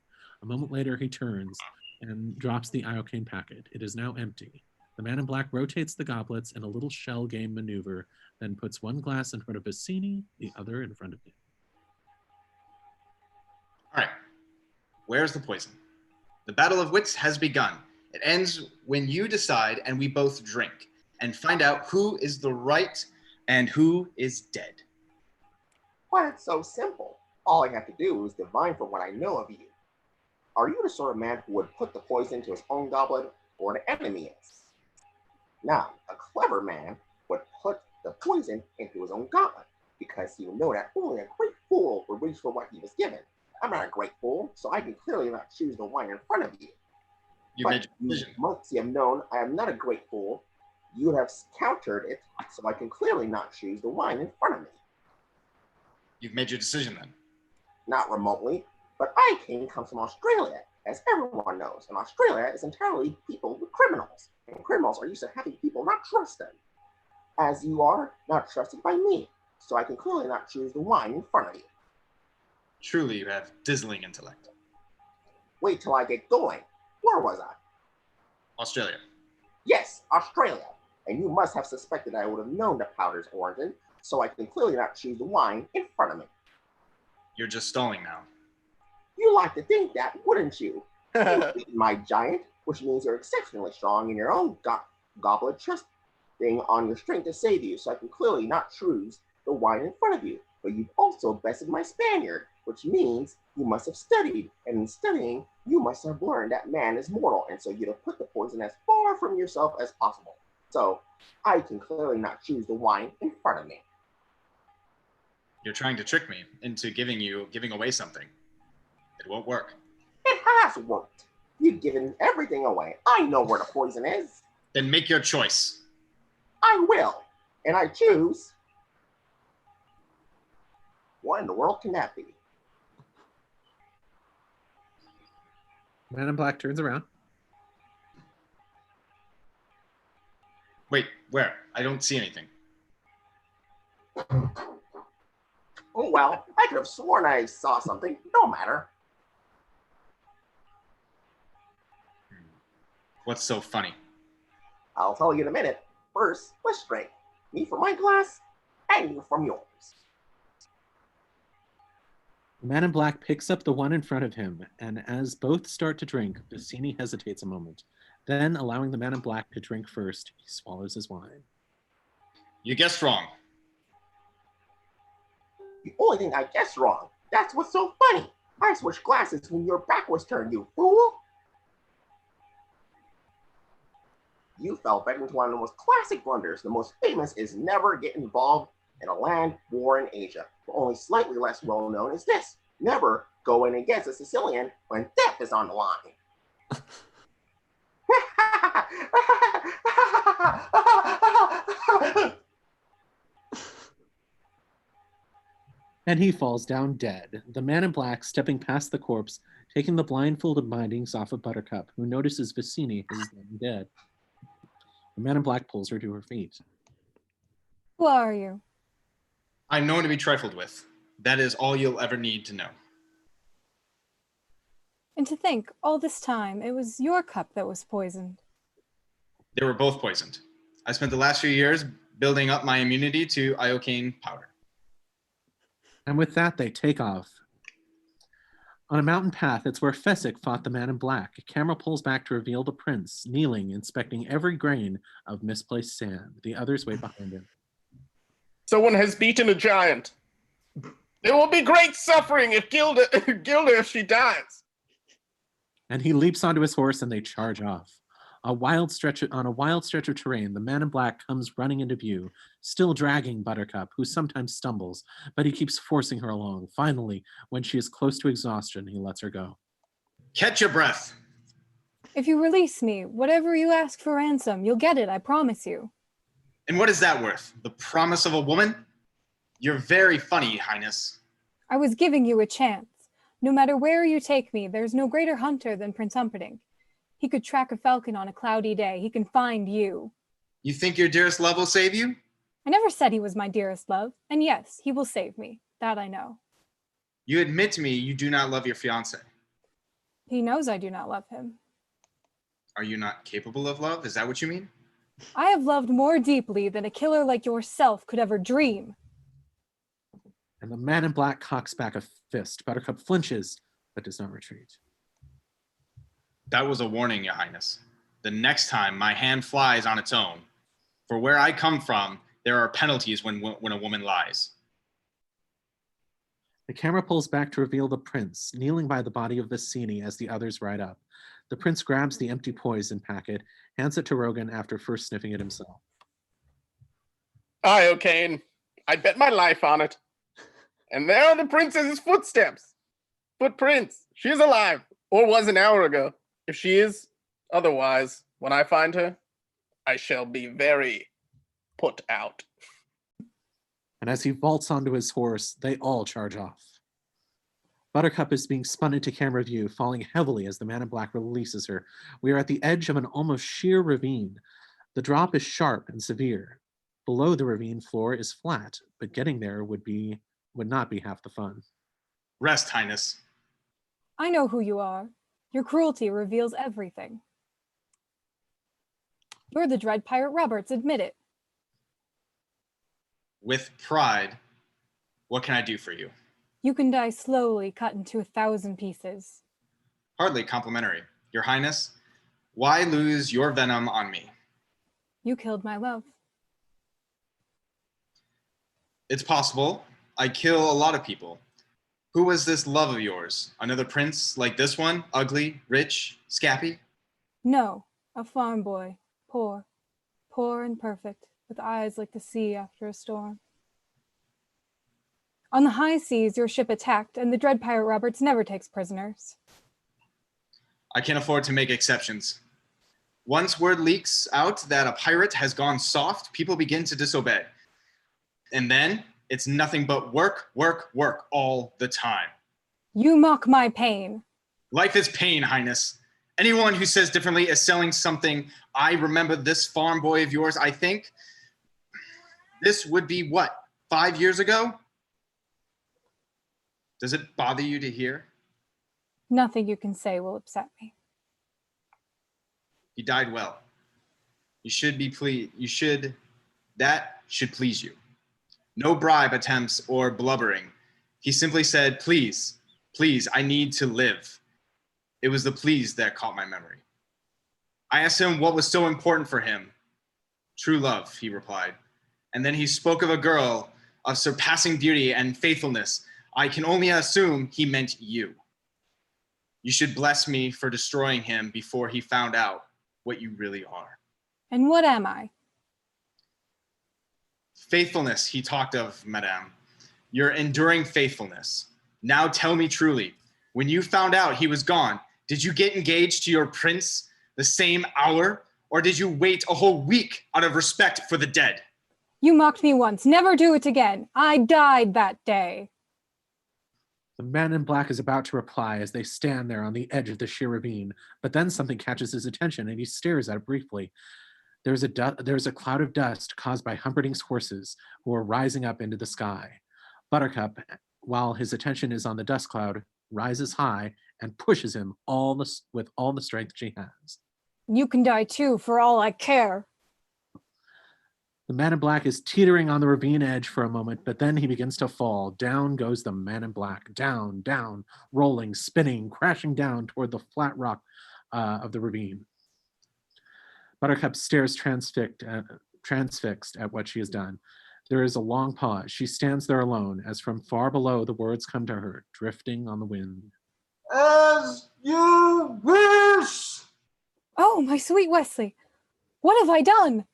A moment later, he turns and drops the iocane packet. It is now empty. The man in black rotates the goblets in a little shell game maneuver, then puts one glass in front of Vicini, the other in front of him. All right, where's the poison? The battle of wits has begun. It ends when you decide and we both drink and find out who is the right and who is dead. Why, it's so simple. All I have to do is divine from what I know of you. Are you the sort of man who would put the poison into his own goblet, or the enemy is? Now, a clever man would put the poison into his own goblet, because he would know that only a great fool would reach for what he was given. I'm not a great fool, so I can clearly not choose the wine in front of you. You made your decision. Months you have known I am not a great fool. You have countered it, so I can clearly not choose the wine in front of me. You've made your decision then. Not remotely, but iocane comes from Australia, as everyone knows, and Australia is entirely people with criminals, and criminals are used to having people not trust them. As you are not trusted by me, so I can clearly not choose the wine in front of you. Truly, you have dazzling intellect. Wait till I get going. Where was I? Australia. Yes, Australia. And you must have suspected I would have known the powder's origin, so I can clearly not choose the wine in front of me. You're just stalling now. You like to think that, wouldn't you? You beat my giant. which means you're exceptionally strong in your own goblet, trusting on your strength to save you, so I can clearly not choose the wine in front of you. But you've also bested my Spaniard, which means you must have studied, and in studying, you must have learned that man is mortal, and so you'd have put the poison as far from yourself as possible. So I can clearly not choose the wine in front of me. You're trying to trick me into giving away something. It won't work. It has worked. You've given everything away. I know where the poison is. Then make your choice. I will. And I choose. What in the world can that be? Man in Black turns around. Wait, where? I don't see anything. Oh, well, I could have sworn I saw something. No matter. What's so funny? I'll tell you in a minute. First, let's drink. Me from my glass, and you from yours. The man in black picks up the one in front of him, and as both start to drink, Bassini hesitates a moment. Then, allowing the man in black to drink first, he swallows his wine. You guessed wrong. The only thing I guessed wrong. That's what's so funny. I switched glasses when your back was turned, you fool. You fell victim to one of the most classic blunders. The most famous is never get involved in a land war in Asia. But only slightly less well known is this: never go in against a Sicilian when death is on the line. And he falls down dead, the man in black stepping past the corpse, taking the blindfolded bindings off of Buttercup, who notices Bassini is then dead. The man in black pulls her to her feet. Who are you? I'm known to be trifled with. That is all you'll ever need to know. And to think, all this time, it was your cup that was poisoned. They were both poisoned. I spent the last few years building up my immunity to iocane powder. And with that, they take off. On a mountain path, it's where Fessick fought the man in black. A camera pulls back to reveal the prince, kneeling, inspecting every grain of misplaced sand. The others wait behind him. Someone has beaten a giant. There will be great suffering if Gilda, if she dies. And he leaps onto his horse and they charge off. On a wild stretch of terrain, the man in black comes running into view, still dragging Buttercup, who sometimes stumbles, but he keeps forcing her along. Finally, when she is close to exhaustion, he lets her go. Catch your breath. If you release me, whatever you ask for ransom, you'll get it, I promise you. And what is that worth? The promise of a woman? You're very funny, Highness. I was giving you a chance. No matter where you take me, there's no greater hunter than Prince Humperdinck. He could track a falcon on a cloudy day. He can find you. You think your dearest love will save you? I never said he was my dearest love. And yes, he will save me. That I know. You admit to me you do not love your fiancé. He knows I do not love him. Are you not capable of love? Is that what you mean? I have loved more deeply than a killer like yourself could ever dream. And the man in black cocks back a fist. Buttercup flinches, but does not retreat. That was a warning, Your Highness. The next time my hand flies on its own. For where I come from, there are penalties when a woman lies. The camera pulls back to reveal the prince, kneeling by the body of Bassini as the others ride up. The prince grabs the empty poison packet, hands it to Rogan after first sniffing it himself. Iocane. I'd bet my life on it. And there are the princess's footsteps. Footprints. She's alive. Or was an hour ago. If she is, otherwise, when I find her, I shall be very put out. And as he vaults onto his horse, they all charge off. Buttercup is being spun into camera view, falling heavily as the man in black releases her. We are at the edge of an almost sheer ravine. The drop is sharp and severe. Below the ravine floor is flat, but getting there would not be half the fun. Rest, Highness. I know who you are. Your cruelty reveals everything. You're the dread pirate Roberts, admit it. With pride, what can I do for you? You can die slowly, cut into 1,000 pieces. Hardly complimentary. Your Highness, Why lose your venom on me? You killed my love. It's possible. I kill a lot of people. Who was this love of yours? Another prince like this one? Ugly, rich, scabby? No, a farm boy, poor, poor and perfect, with eyes like the sea after a storm. On the high seas, your ship attacked, and the dread pirate Roberts never takes prisoners. I can't afford to make exceptions. Once word leaks out that a pirate has gone soft, people begin to disobey. And then it's nothing but work, work, work all the time. You mock my pain. Life is pain, Highness. Anyone who says differently is selling something. I remember this farm boy of yours, I think. This would be what, 5 years ago? Does it bother you to hear? Nothing you can say will upset me. He died well. That should please you. No bribe attempts or blubbering. He simply said, please, please, I need to live. It was the please that caught my memory. I asked him what was so important for him. True love, he replied. And then he spoke of a girl of surpassing beauty and faithfulness. I can only assume he meant you. You should bless me for destroying him before he found out what you really are. And what am I? Faithfulness, he talked of, Madame. Your enduring faithfulness. Now tell me truly, when you found out he was gone, did you get engaged to your prince the same hour, or did you wait a whole week out of respect for the dead? You mocked me once, never do it again. I died that day. The man in black is about to reply as they stand there on the edge of the sheer ravine, but then something catches his attention and he stares at it briefly. There's a cloud of dust caused by Humperdinck's horses who are rising up into the sky. Buttercup, while his attention is on the dust cloud, rises high and pushes him with all the strength she has. You can die too, for all I care. The man in black is teetering on the ravine edge for a moment, but then he begins to fall. Down goes the man in black. Down, down, rolling, spinning, crashing down toward the flat rock of the ravine. Buttercup stares transfixed at what she has done. There is a long pause. She stands there alone, as from far below the words come to her, drifting on the wind. As you wish! Oh, my sweet Wesley, what have I done?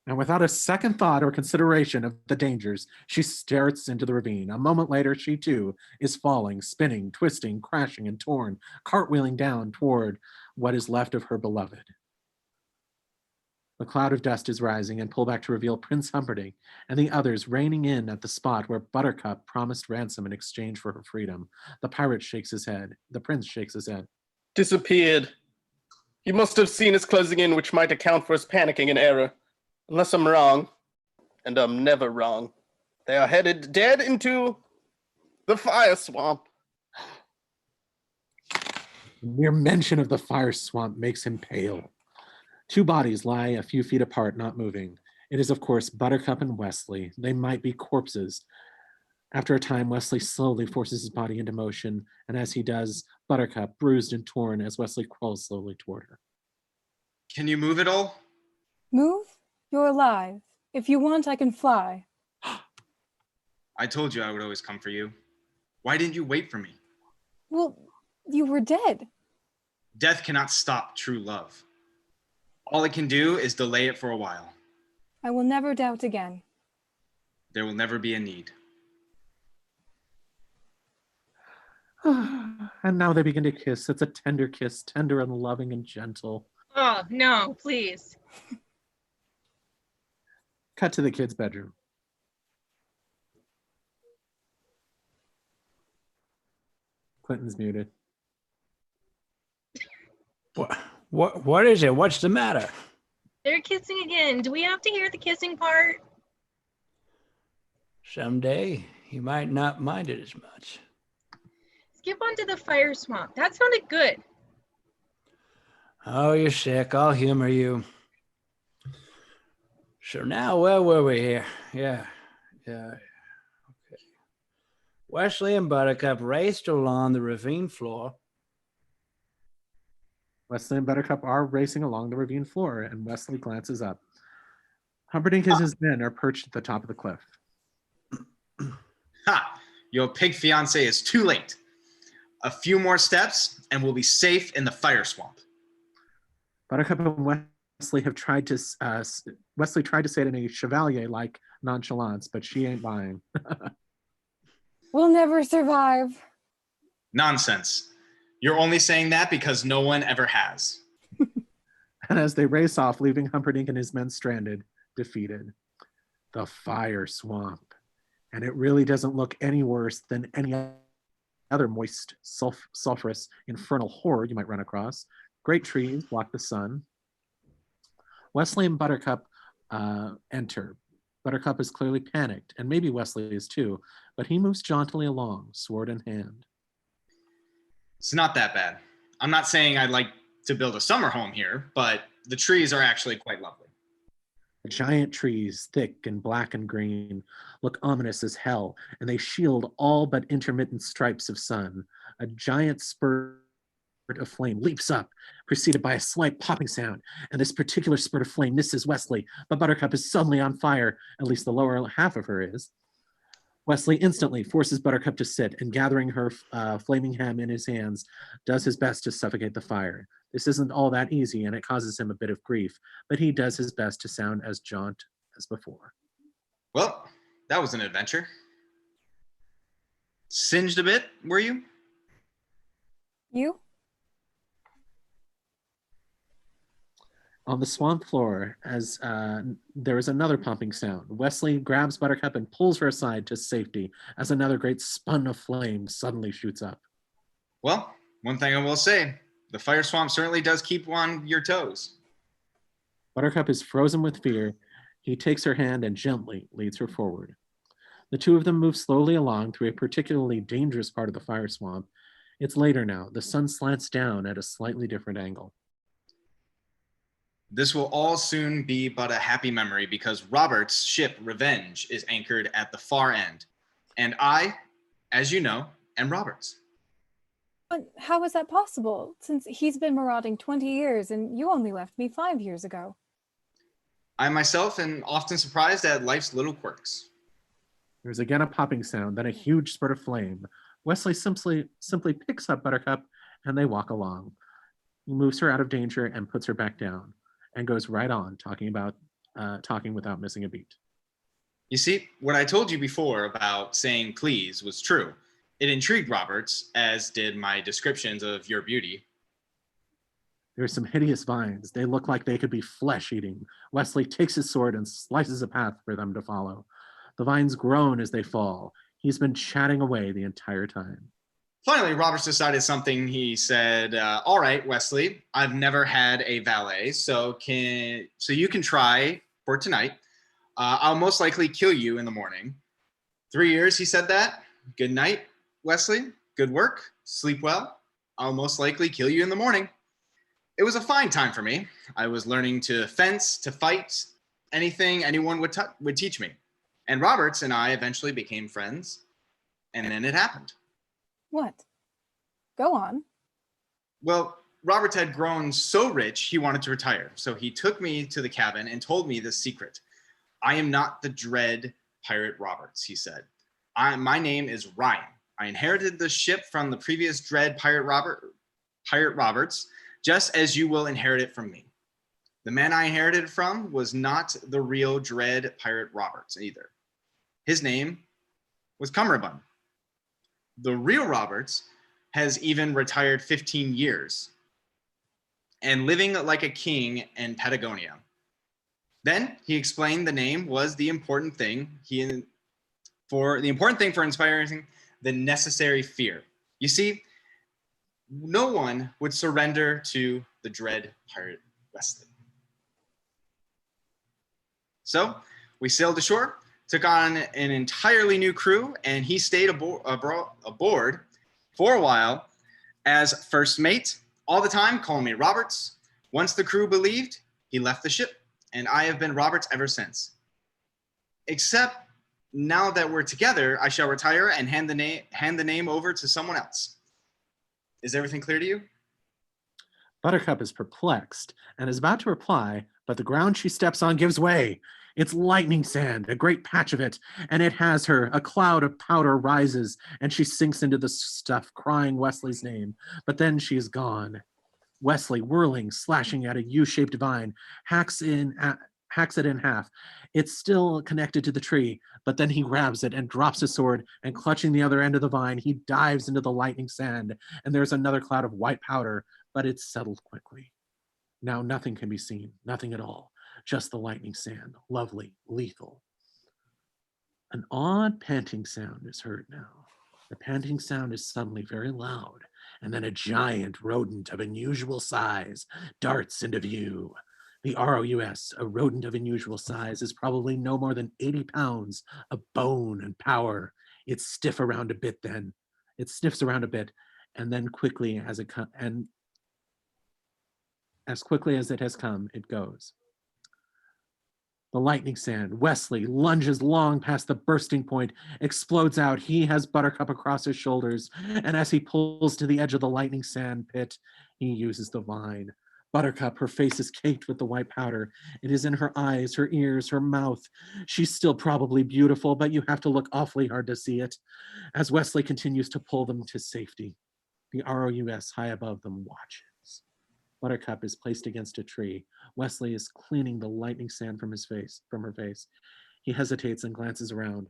And without a second thought or consideration of the dangers, she starts into the ravine. A moment later, she too is falling, spinning, twisting, crashing, and torn, cartwheeling down toward what is left of her beloved. The cloud of dust is rising and pull back to reveal Prince Humperdinck and the others reining in at the spot where Buttercup promised ransom in exchange for her freedom. The pirate shakes his head. The prince shakes his head. Disappeared. He must have seen us closing in, which might account for us panicking in error. Unless I'm wrong, and I'm never wrong, they are headed dead into the fire swamp. The mere mention of the fire swamp makes him pale. Two bodies lie a few feet apart, not moving. It is, of course, Buttercup and Wesley. They might be corpses. After a time, Wesley slowly forces his body into motion, and as he does, Buttercup, bruised and torn, as Wesley crawls slowly toward her. Can you move at all? Move? You're alive. If you want, I can fly. I told you I would always come for you. Why didn't you wait for me? Well, you were dead. Death cannot stop true love. All it can do is delay it for a while. I will never doubt again. There will never be a need. And now they begin to kiss. It's a tender kiss, tender and loving and gentle. Oh, no, please. Cut to the kid's bedroom. Clinton's muted. What is it? What's the matter? They're kissing again. Do we have to hear the kissing part? Someday you might not mind it as much. Skip onto the fire swamp. That sounded good. Oh, you're sick. I'll humor you. So now, where were we here? Yeah. Okay. Wesley and Buttercup raced along the ravine floor. Wesley and Buttercup are racing along the ravine floor, and Wesley glances up. Humperdinck and his men are perched at the top of the cliff. Ha! Your pig fiance is too late. A few more steps, and we'll be safe in the fire swamp. Buttercup and Wesley have tried to Wesley tried to say it in a chevalier-like nonchalance, but she ain't buying. We'll never survive. Nonsense. You're only saying that because no one ever has. And as they race off, leaving Humperdinck and his men stranded, defeated. The fire swamp. And it really doesn't look any worse than any other moist, sulfurous, infernal horde you might run across. Great trees block the sun. Wesley and Buttercup enter. Buttercup is clearly panicked, and maybe Wesley is too, but he moves jauntily along, sword in hand. It's not that bad. I'm not saying I'd like to build a summer home here, but the trees are actually quite lovely. The giant trees, thick and black and green, look ominous as hell, and they shield all but intermittent stripes of sun. A giant spurt of flame leaps up, preceded by a slight popping sound, and this particular spurt of flame misses Wesley, but Buttercup is suddenly on fire, at least the lower half of her is. Wesley instantly forces Buttercup to sit, and gathering her flaming ham in his hands, does his best to suffocate the fire. This isn't all that easy, and it causes him a bit of grief, but he does his best to sound as jaunt as before. Well, that was an adventure. Singed a bit, were you? You? On the swamp floor, as there is another pumping sound, Wesley grabs Buttercup and pulls her aside to safety as another great spun of flame suddenly shoots up. Well, one thing I will say, the fire swamp certainly does keep you on your toes. Buttercup is frozen with fear. He takes her hand and gently leads her forward. The two of them move slowly along through a particularly dangerous part of the fire swamp. It's later now. The sun slants down at a slightly different angle. This will all soon be but a happy memory because Robert's ship, Revenge, is anchored at the far end. And I, as you know, am Robert's. But how is that possible, since he's been marauding 20 years and you only left me 5 years ago? I myself am often surprised at life's little quirks. There's again a popping sound, then a huge spurt of flame. Wesley simply picks up Buttercup and they walk along. He moves her out of danger and puts her back down, and goes right on talking without missing a beat. You see, what I told you before about saying please was true. It intrigued Roberts, as did my descriptions of your beauty. There are some hideous vines. They look like they could be flesh-eating. Wesley takes his sword and slices a path for them to follow. The vines groan as they fall. He's been chatting away the entire time. Finally, Roberts decided something. He said, all right, Wesley, I've never had a valet, so you can try for tonight. I'll most likely kill you in the morning. 3 years, he said that. Good night, Wesley. Good work. Sleep well. I'll most likely kill you in the morning. It was a fine time for me. I was learning to fence, to fight, anything anyone would teach me. And Roberts and I eventually became friends, and then it happened. What? Go on. Well, Roberts had grown so rich, he wanted to retire. So he took me to the cabin and told me this secret. I am not the dread pirate Roberts, he said. My name is Ryan. I inherited the ship from the previous dread pirate Roberts, just as you will inherit it from me. The man I inherited from was not the real dread pirate Roberts either. His name was Cummerbund. The real Roberts has even retired 15 years and living like a king in Patagonia. Then he explained the name was the important thing for inspiring the necessary fear. You see, no one would surrender to the dread pirate Wesley. So we sailed ashore, took on an entirely new crew, and he stayed aboard for a while as first mate, all the time calling me Roberts. Once the crew believed, he left the ship, and I have been Roberts ever since. Except now that we're together, I shall retire and hand the name over to someone else. Is everything clear to you? Buttercup is perplexed and is about to reply, but the ground she steps on gives way. It's lightning sand, a great patch of it, and it has her. A cloud of powder rises, and she sinks into the stuff, crying Wesley's name. But then she is gone. Wesley, whirling, slashing at a U-shaped vine, hacks it in half. It's still connected to the tree, but then he grabs it and drops his sword, and clutching the other end of the vine, he dives into the lightning sand, and there's another cloud of white powder, but it's settled quickly. Now nothing can be seen, nothing at all, just the lightning sand, lovely, lethal. An odd panting sound is heard now. The panting sound is suddenly very loud, and then a giant rodent of unusual size darts into view. The ROUS, a rodent of unusual size, is probably no more than 80 pounds of bone and power. It sniffs around a bit, and then quickly as quickly as it has come, it goes. The lightning sand, Wesley lunges long past the bursting point, explodes out. He has Buttercup across his shoulders, and as he pulls to the edge of the lightning sand pit, he uses the vine. Buttercup, her face is caked with the white powder. It is in her eyes, her ears, her mouth. She's still probably beautiful, but you have to look awfully hard to see it. As Wesley continues to pull them to safety, the ROUS high above them watches. Buttercup is placed against a tree. Wesley is cleaning the lightning sand from her face. He hesitates and glances around.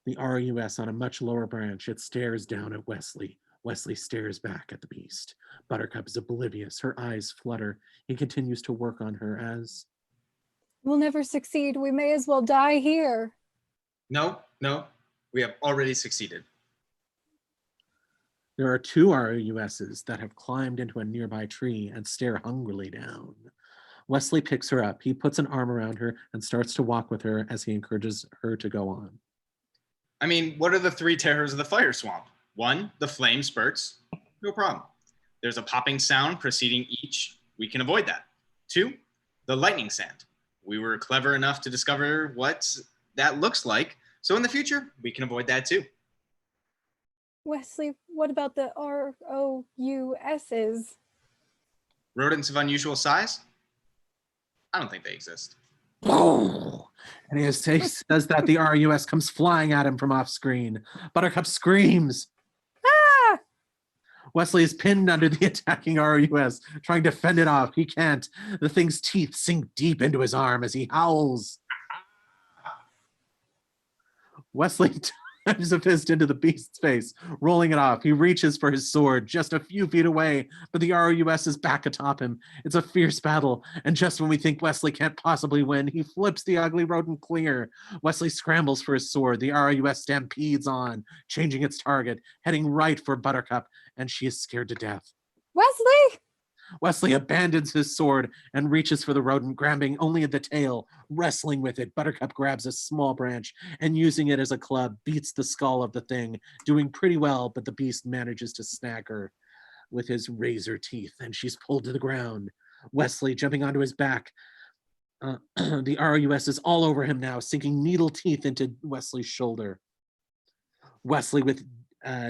The ROUS on a much lower branch, it stares down at Wesley. Wesley stares back at the beast. Buttercup is oblivious. Her eyes flutter. He continues to work on her as... We'll never succeed. We may as well die here. No, we have already succeeded. There are 2 ROUSs that have climbed into a nearby tree and stare hungrily down. Wesley picks her up. He puts an arm around her and starts to walk with her as he encourages her to go on. I mean, what are the 3 terrors of the fire swamp? 1, the flame spurts. No problem. There's a popping sound preceding each. We can avoid that. 2, the lightning sand. We were clever enough to discover what that looks like. So in the future, we can avoid that too. Wesley, what about the ROUSs? Rodents of unusual size? I don't think they exist. And as he says that, the ROUS comes flying at him from off screen. Buttercup screams. Ah! Wesley is pinned under the attacking ROUS, trying to fend it off. He can't. The thing's teeth sink deep into his arm as he howls. Wesley times a fist into the beast's face, rolling it off. He reaches for his sword just a few feet away, but the ROUS is back atop him. It's a fierce battle, and just when we think Wesley can't possibly win, he flips the ugly rodent clear. Wesley scrambles for his sword. The ROUS stampedes on, changing its target, heading right for Buttercup, and she is scared to death. Wesley! Wesley abandons his sword and reaches for the rodent, grabbing only at the tail, wrestling with it. Buttercup grabs a small branch and, using it as a club, beats the skull of the thing, doing pretty well, but the beast manages to snag her with his razor teeth, and she's pulled to the ground. Wesley jumping onto his back. The ROUS is all over him now, sinking needle teeth into Wesley's shoulder. Wesley, with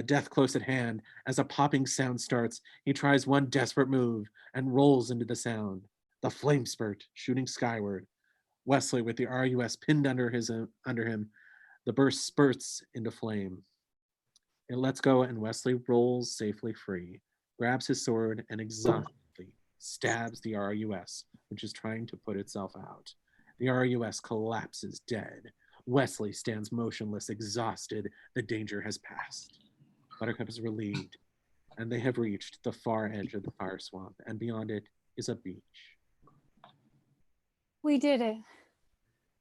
death close at hand, as a popping sound starts, he tries one desperate move and rolls into the sound. The flame spurt, shooting skyward. Wesley, with the ROUS pinned under him, the burst spurts into flame. It lets go, and Wesley rolls safely free, grabs his sword, and exhaustedly stabs the ROUS, which is trying to put itself out. The ROUS collapses dead. Wesley stands motionless, exhausted. The danger has passed. Buttercup is relieved, and they have reached the far edge of the fire swamp, and beyond it is a beach. We did it.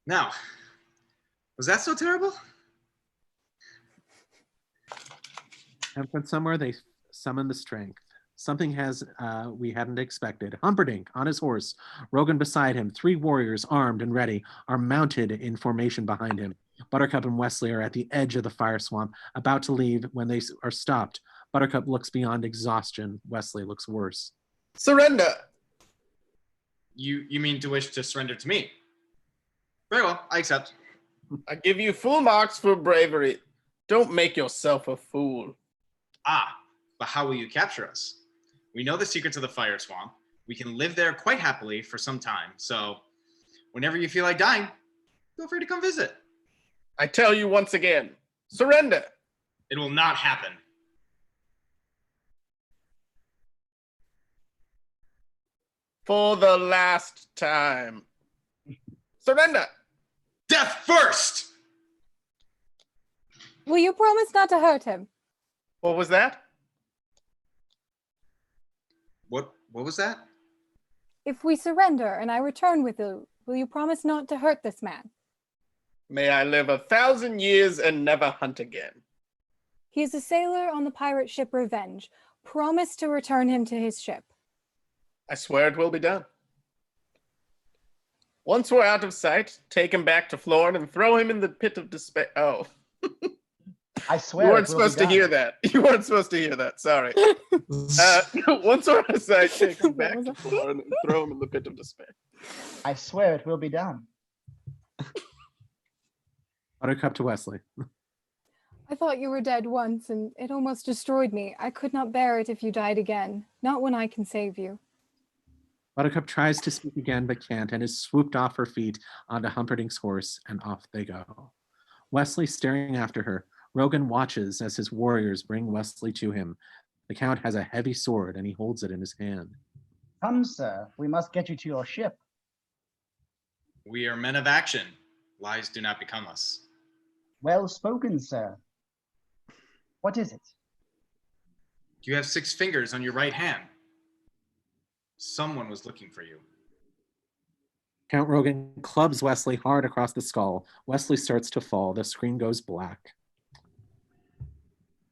Now, was that so terrible? And from somewhere they summon the strength. Something we hadn't expected. Humperdinck on his horse, Rogan beside him, 3 warriors armed and ready are mounted in formation behind him. Buttercup and Wesley are at the edge of the fire swamp, about to leave when they are stopped. Buttercup looks beyond exhaustion. Wesley looks worse. Surrender! You mean to wish to surrender to me? Very well, I accept. I give you full marks for bravery. Don't make yourself a fool. Ah, but how will you capture us? We know the secrets of the fire swamp. We can live there quite happily for some time. So whenever you feel like dying, feel free to come visit. I tell you once again, surrender. It will not happen. For the last time. Surrender. Death first! Will you promise not to hurt him? What was that? What was that? If we surrender and I return with you, will you promise not to hurt this man? May I live 1,000 years and never hunt again. He is a sailor on the pirate ship Revenge. Promise to return him to his ship. I swear it will be done. Once we're out of sight, take him back to Florin and throw him in the pit of despair. Oh. I swear You weren't it will be supposed to done. hear that. You weren't supposed to hear that. Sorry. Once we're out of sight, take him back to Florin and throw him in the pit of despair. I swear it will be done. Buttercup to Wesley. I thought you were dead once, and it almost destroyed me. I could not bear it if you died again. Not when I can save you. Buttercup tries to speak again but can't and is swooped off her feet onto Humperdinck's horse, and off they go. Wesley staring after her. Rogan watches as his warriors bring Wesley to him. The Count has a heavy sword and he holds it in his hand. Come, sir, we must get you to your ship. We are men of action. Lies do not become us. Well spoken, sir. What is it? You have 6 fingers on your right hand. Someone was looking for you. Count Rogan clubs Wesley hard across the skull. Wesley starts to fall. The screen goes black.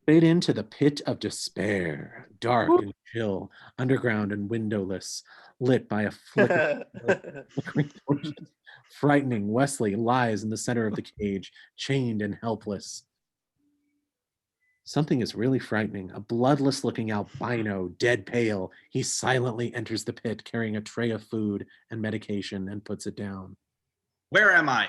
Fade into the pit of despair, dark and chill, underground and windowless, lit by a flickering torches. Frightening, Wesley lies in the center of the cage, chained and helpless. Something is really frightening. A bloodless-looking albino, dead pale. He silently enters the pit, carrying a tray of food and medication, and puts it down. Where am I?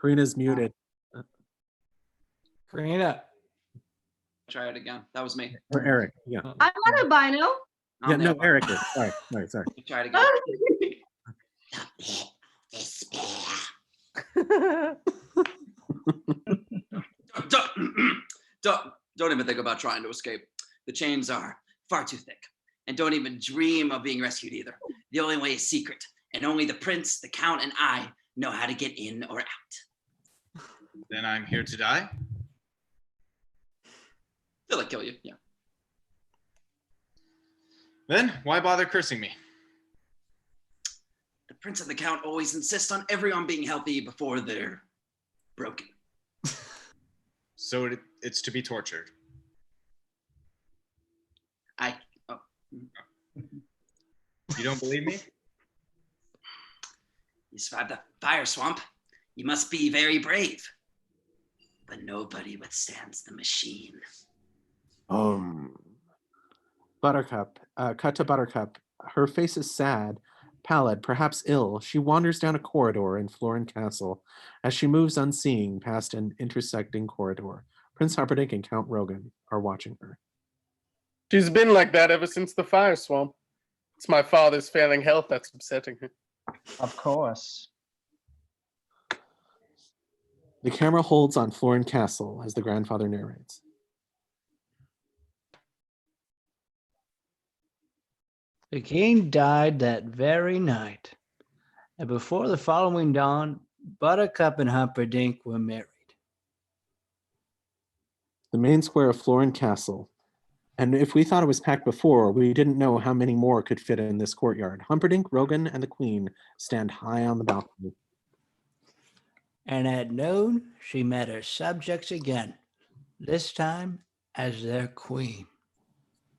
Karina's muted. Karina. Try it again. That was me. Or Eric, yeah. I'm not albino. Yeah, no, Eric is. Sorry. Try it again. Don't even think about trying to escape. The chains are far too thick. And don't even dream of being rescued either. The only way is secret. And only the prince, the count, and I know how to get in or out. Then I'm here to die? Till I kill you, yeah. Then why bother cursing me? The prince and the count always insist on everyone being healthy before they're broken. So it's to be tortured. You don't believe me? You survived the fire swamp. You must be very brave. But nobody withstands the machine. Buttercup. Cut to Buttercup. Her face is sad, pallid, perhaps ill. She wanders down a corridor in Florin Castle. As she moves unseeing past an intersecting corridor, Prince Humperdinck and Count Rogan are watching her. She's been like that ever since the fire swamp. It's my father's failing health that's upsetting her. Of course. The camera holds on Florin Castle as the grandfather narrates. The king died that very night, and before the following dawn, Buttercup and Humperdinck were married. The main square of Florin Castle. And if we thought it was packed before, we didn't know how many more could fit in this courtyard. Humperdinck, Rogan, and the Queen stand high on the balcony. And at noon, she met her subjects again, this time as their queen.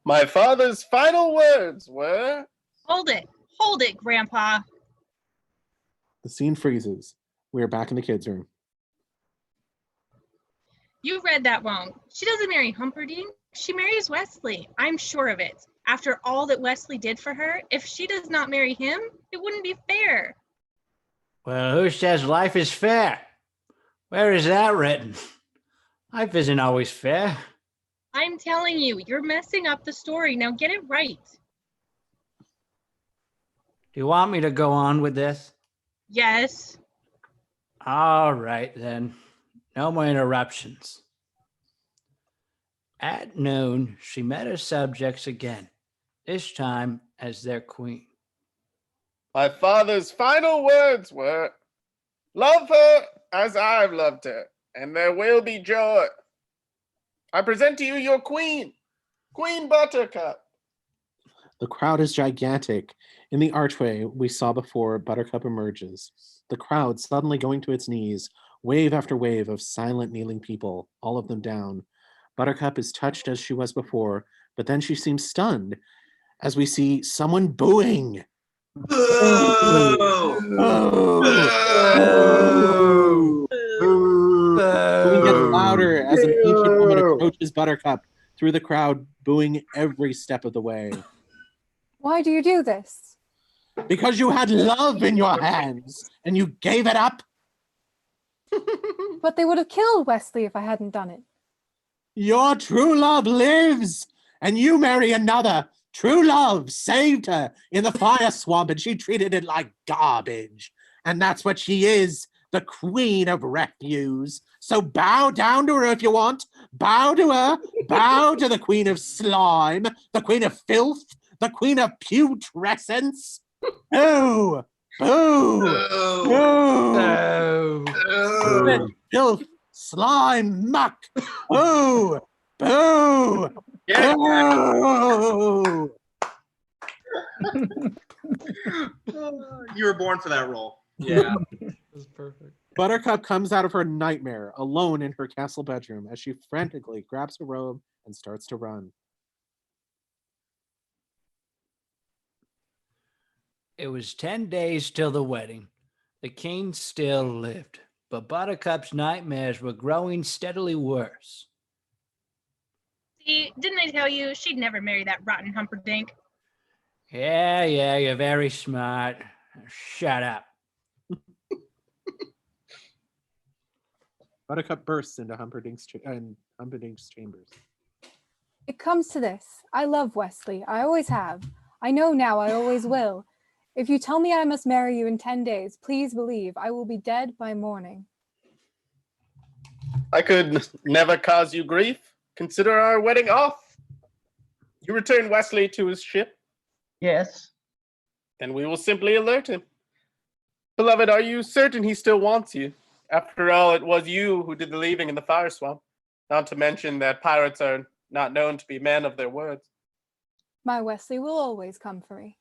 My father's final words were... Hold it, Grandpa. The scene freezes. We are back in the kids' room. You read that wrong. She doesn't marry Humperdinck. She marries Wesley. I'm sure of it. After all that Wesley did for her, if she does not marry him, it wouldn't be fair. Well, who says life is fair? Where is that written? Life isn't always fair. I'm telling you, you're messing up the story. Now get it right. Do you want me to go on with this? Yes. All right, then. No more interruptions. At noon, she met her subjects again, this time as their queen. My father's final words were, "Love her as I've loved her, and there will be joy." I present to you your queen, Queen Buttercup. The crowd is gigantic. In the archway we saw before, Buttercup emerges. The crowd suddenly going to its knees, wave after wave of silent kneeling people, all of them down. Buttercup is touched as she was before, but then she seems stunned as we see someone booing. Boo! Boo! Booing gets louder as an ancient woman approaches Buttercup through the crowd, booing every step of the way. Why do you do this? Because you had love in your hands and you gave it up. But they would have killed Wesley if I hadn't done it. Your true love lives, and you marry another. True love saved her in the fire swamp, and she treated it like garbage. And that's what she is, the queen of refuse. So bow down to her if you want. Bow to her. Bow to the queen of slime, the queen of filth, the queen of putrescence. Boo! Boo! Boo! Boo! Filth! Slime! Muck! Boo! Boo! Boo! You were born for that role. Yeah, that's perfect. Buttercup comes out of her nightmare, alone in her castle bedroom, as she frantically grabs her robe and starts to run. It was 10 days till the wedding. The king still lived, but Buttercup's nightmares were growing steadily worse. See, didn't I tell you she'd never marry that rotten Humperdinck? Yeah, you're very smart. Shut up. Buttercup bursts into Humperdinck's chambers. It comes to this. I love Wesley. I always have. I know now I always will. If you tell me I must marry you in 10 days, please believe I will be dead by morning. I could never cause you grief. Consider our wedding off. You return Wesley to his ship. Yes. Then we will simply alert him. Beloved, are you certain he still wants you? After all, it was you who did the leaving in the fire swamp. Not to mention that pirates are not known to be men of their words. My Wesley will always come for me.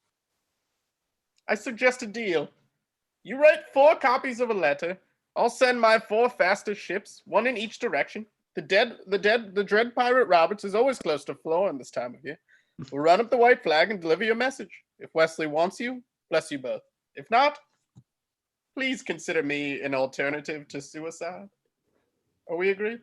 I suggest a deal. You write 4 copies of a letter. I'll send my 4 fastest ships, 1 in each direction. The dread pirate Roberts is always close to Florin this time of year. We'll run up the white flag and deliver your message. If Wesley wants you, bless you both. If not, please consider me an alternative to suicide. Are we agreed?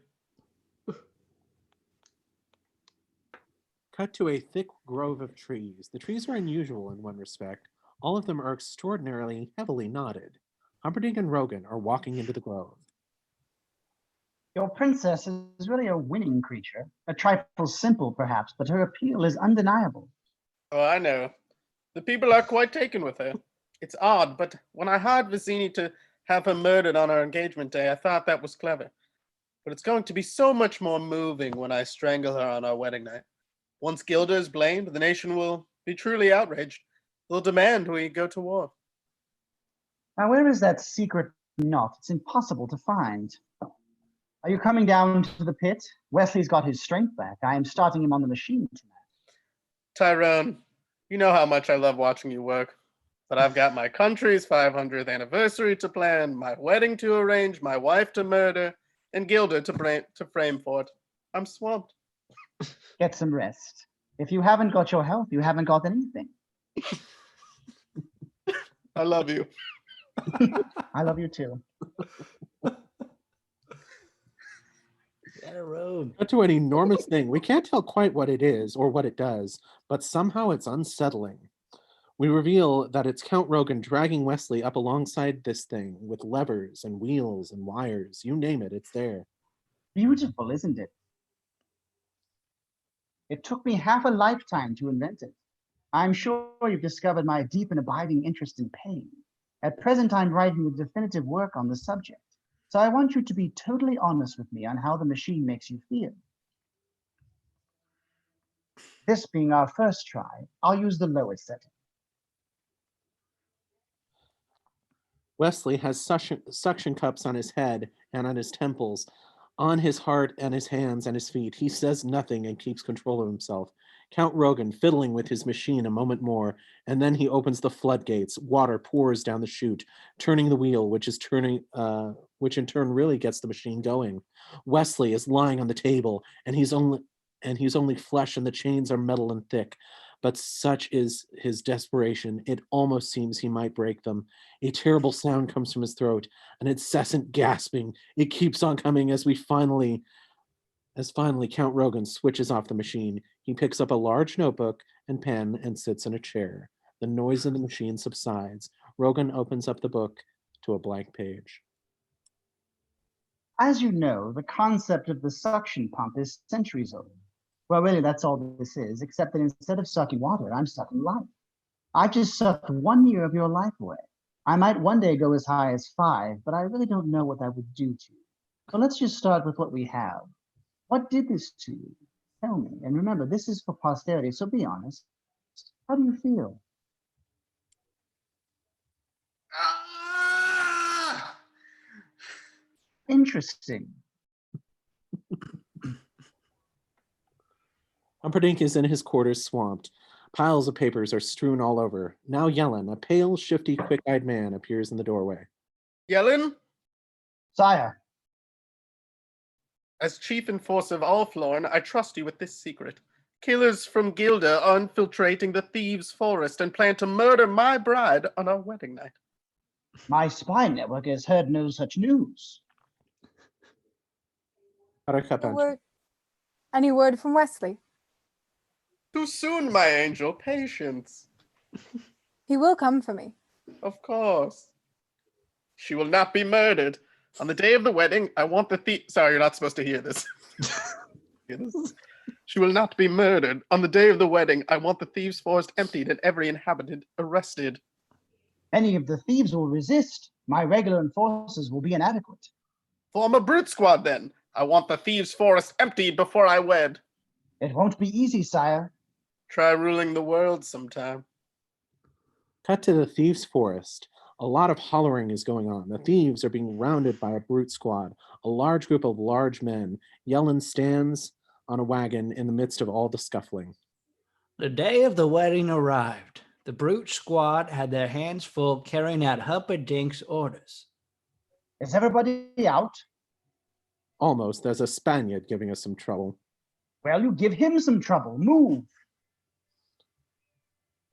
Cut to a thick grove of trees. The trees are unusual in one respect. All of them are extraordinarily heavily knotted. Humperdinck and Rogan are walking into the grove. Your princess is really a winning creature. A trifle simple, perhaps, but her appeal is undeniable. Oh, I know. The people are quite taken with her. It's odd, but when I hired Vizzini to have her murdered on our engagement day, I thought that was clever. But it's going to be so much more moving when I strangle her on our wedding night. Once Gilda is blamed, the nation will be truly outraged. They'll demand we go to war. Now, where is that secret knot? It's impossible to find. Are you coming down to the pit? Wesley's got his strength back. I am starting him on the machine tonight. Tyrone, you know how much I love watching you work. But I've got my country's 500th anniversary to plan, my wedding to arrange, my wife to murder, and Gilda to frame for it. I'm swamped. Get some rest. If you haven't got your health, you haven't got anything. I love you. I love you too. Cut to an enormous thing. We can't tell quite what it is or what it does, but somehow it's unsettling. We reveal that it's Count Rogan dragging Wesley up alongside this thing with levers and wheels and wires. You name it, it's there. Beautiful, isn't it? It took me half a lifetime to invent it. I'm sure you've discovered my deep and abiding interest in pain. At present, I'm writing the definitive work on the subject. So I want you to be totally honest with me on how the machine makes you feel. This being our first try, I'll use the lowest setting. Wesley has suction cups on his head and on his temples, on his heart and his hands and his feet. He says nothing and keeps control of himself. Count Rogan fiddling with his machine a moment more, and then he opens the floodgates. Water pours down the chute, turning the wheel, which in turn really gets the machine going. Wesley is lying on the table, and he's only flesh, and the chains are metal and thick. But such is his desperation, it almost seems he might break them. A terrible sound comes from his throat, an incessant gasping. It keeps on coming as finally Count Rogan switches off the machine. He picks up a large notebook and pen and sits in a chair. The noise of the machine subsides. Rogan opens up the book to a blank page. As you know, the concept of the suction pump is centuries old. Well, really, that's all this is, except that instead of sucking water, I'm sucking life. I've just sucked 1 year of your life away. I might one day go as high as 5, but I really don't know what that would do to you. So let's just start with what we have. What did this to you? Tell me. And remember, this is for posterity, so be honest. How do you feel? Interesting. Humperdinck is in his quarters swamped. Piles of papers are strewn all over. Now Yellen, a pale, shifty, quick-eyed man, appears in the doorway. Yellen? Sire. As chief enforcer of Alflorn, I trust you with this secret. Killers from Gilda are infiltrating the thieves' forest and plan to murder my bride on our wedding night. My spy network has heard no such news. Buttercup enters. Any word from Wesley? Too soon, my angel. Patience. He will come for me. Of course. She will not be murdered. On the day of the wedding, I want the thief. Sorry, you're not supposed to hear this. She will not be murdered. On the day of the wedding, I want the thieves' forest emptied and every inhabitant arrested. Any of the thieves will resist. My regular enforcers will be inadequate. Form a brute squad, then. I want the thieves' forest emptied before I wed. It won't be easy, sire. Try ruling the world sometime. Cut to the thieves' forest. A lot of hollering is going on. The thieves are being rounded by a brute squad, a large group of large men. Yellen stands on a wagon in the midst of all the scuffling. The day of the wedding arrived. The brute squad had their hands full carrying out Humperdinck's orders. Is everybody out? Almost. There's a Spaniard giving us some trouble. Well, you give him some trouble. Move.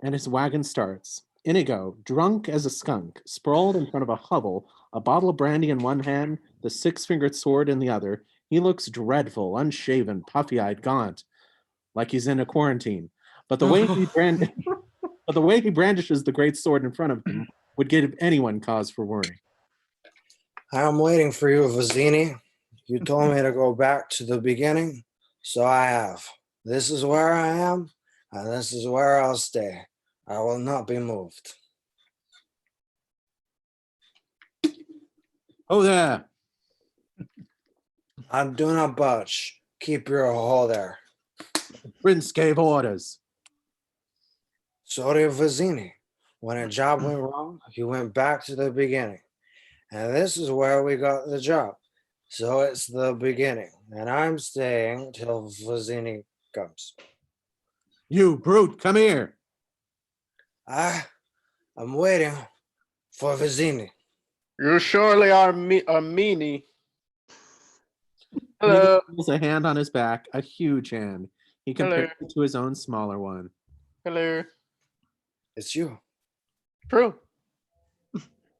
And his wagon starts. Inigo, drunk as a skunk, sprawled in front of a hovel, a bottle of brandy in one hand, the six-fingered sword in the other. He looks dreadful, unshaven, puffy-eyed, gaunt, like he's in a quarantine. But the way he brandishes the great sword in front of him would give anyone cause for worry. I'm waiting for you, Vizzini. You told me to go back to the beginning, so I have. This is where I am, and this is where I'll stay. I will not be moved. Oh, there. I do not budge. Keep your hole there. The prince gave orders. So did Vizzini. When a job went wrong, he went back to the beginning. And this is where we got the job. So it's the beginning. And I'm staying till Vizzini comes. You brute, come here. I'm waiting for Vizzini. You surely are a meanie. Hello. He pulls a hand on his back, a huge hand. He compares it to his own smaller one. Hello. It's you. True.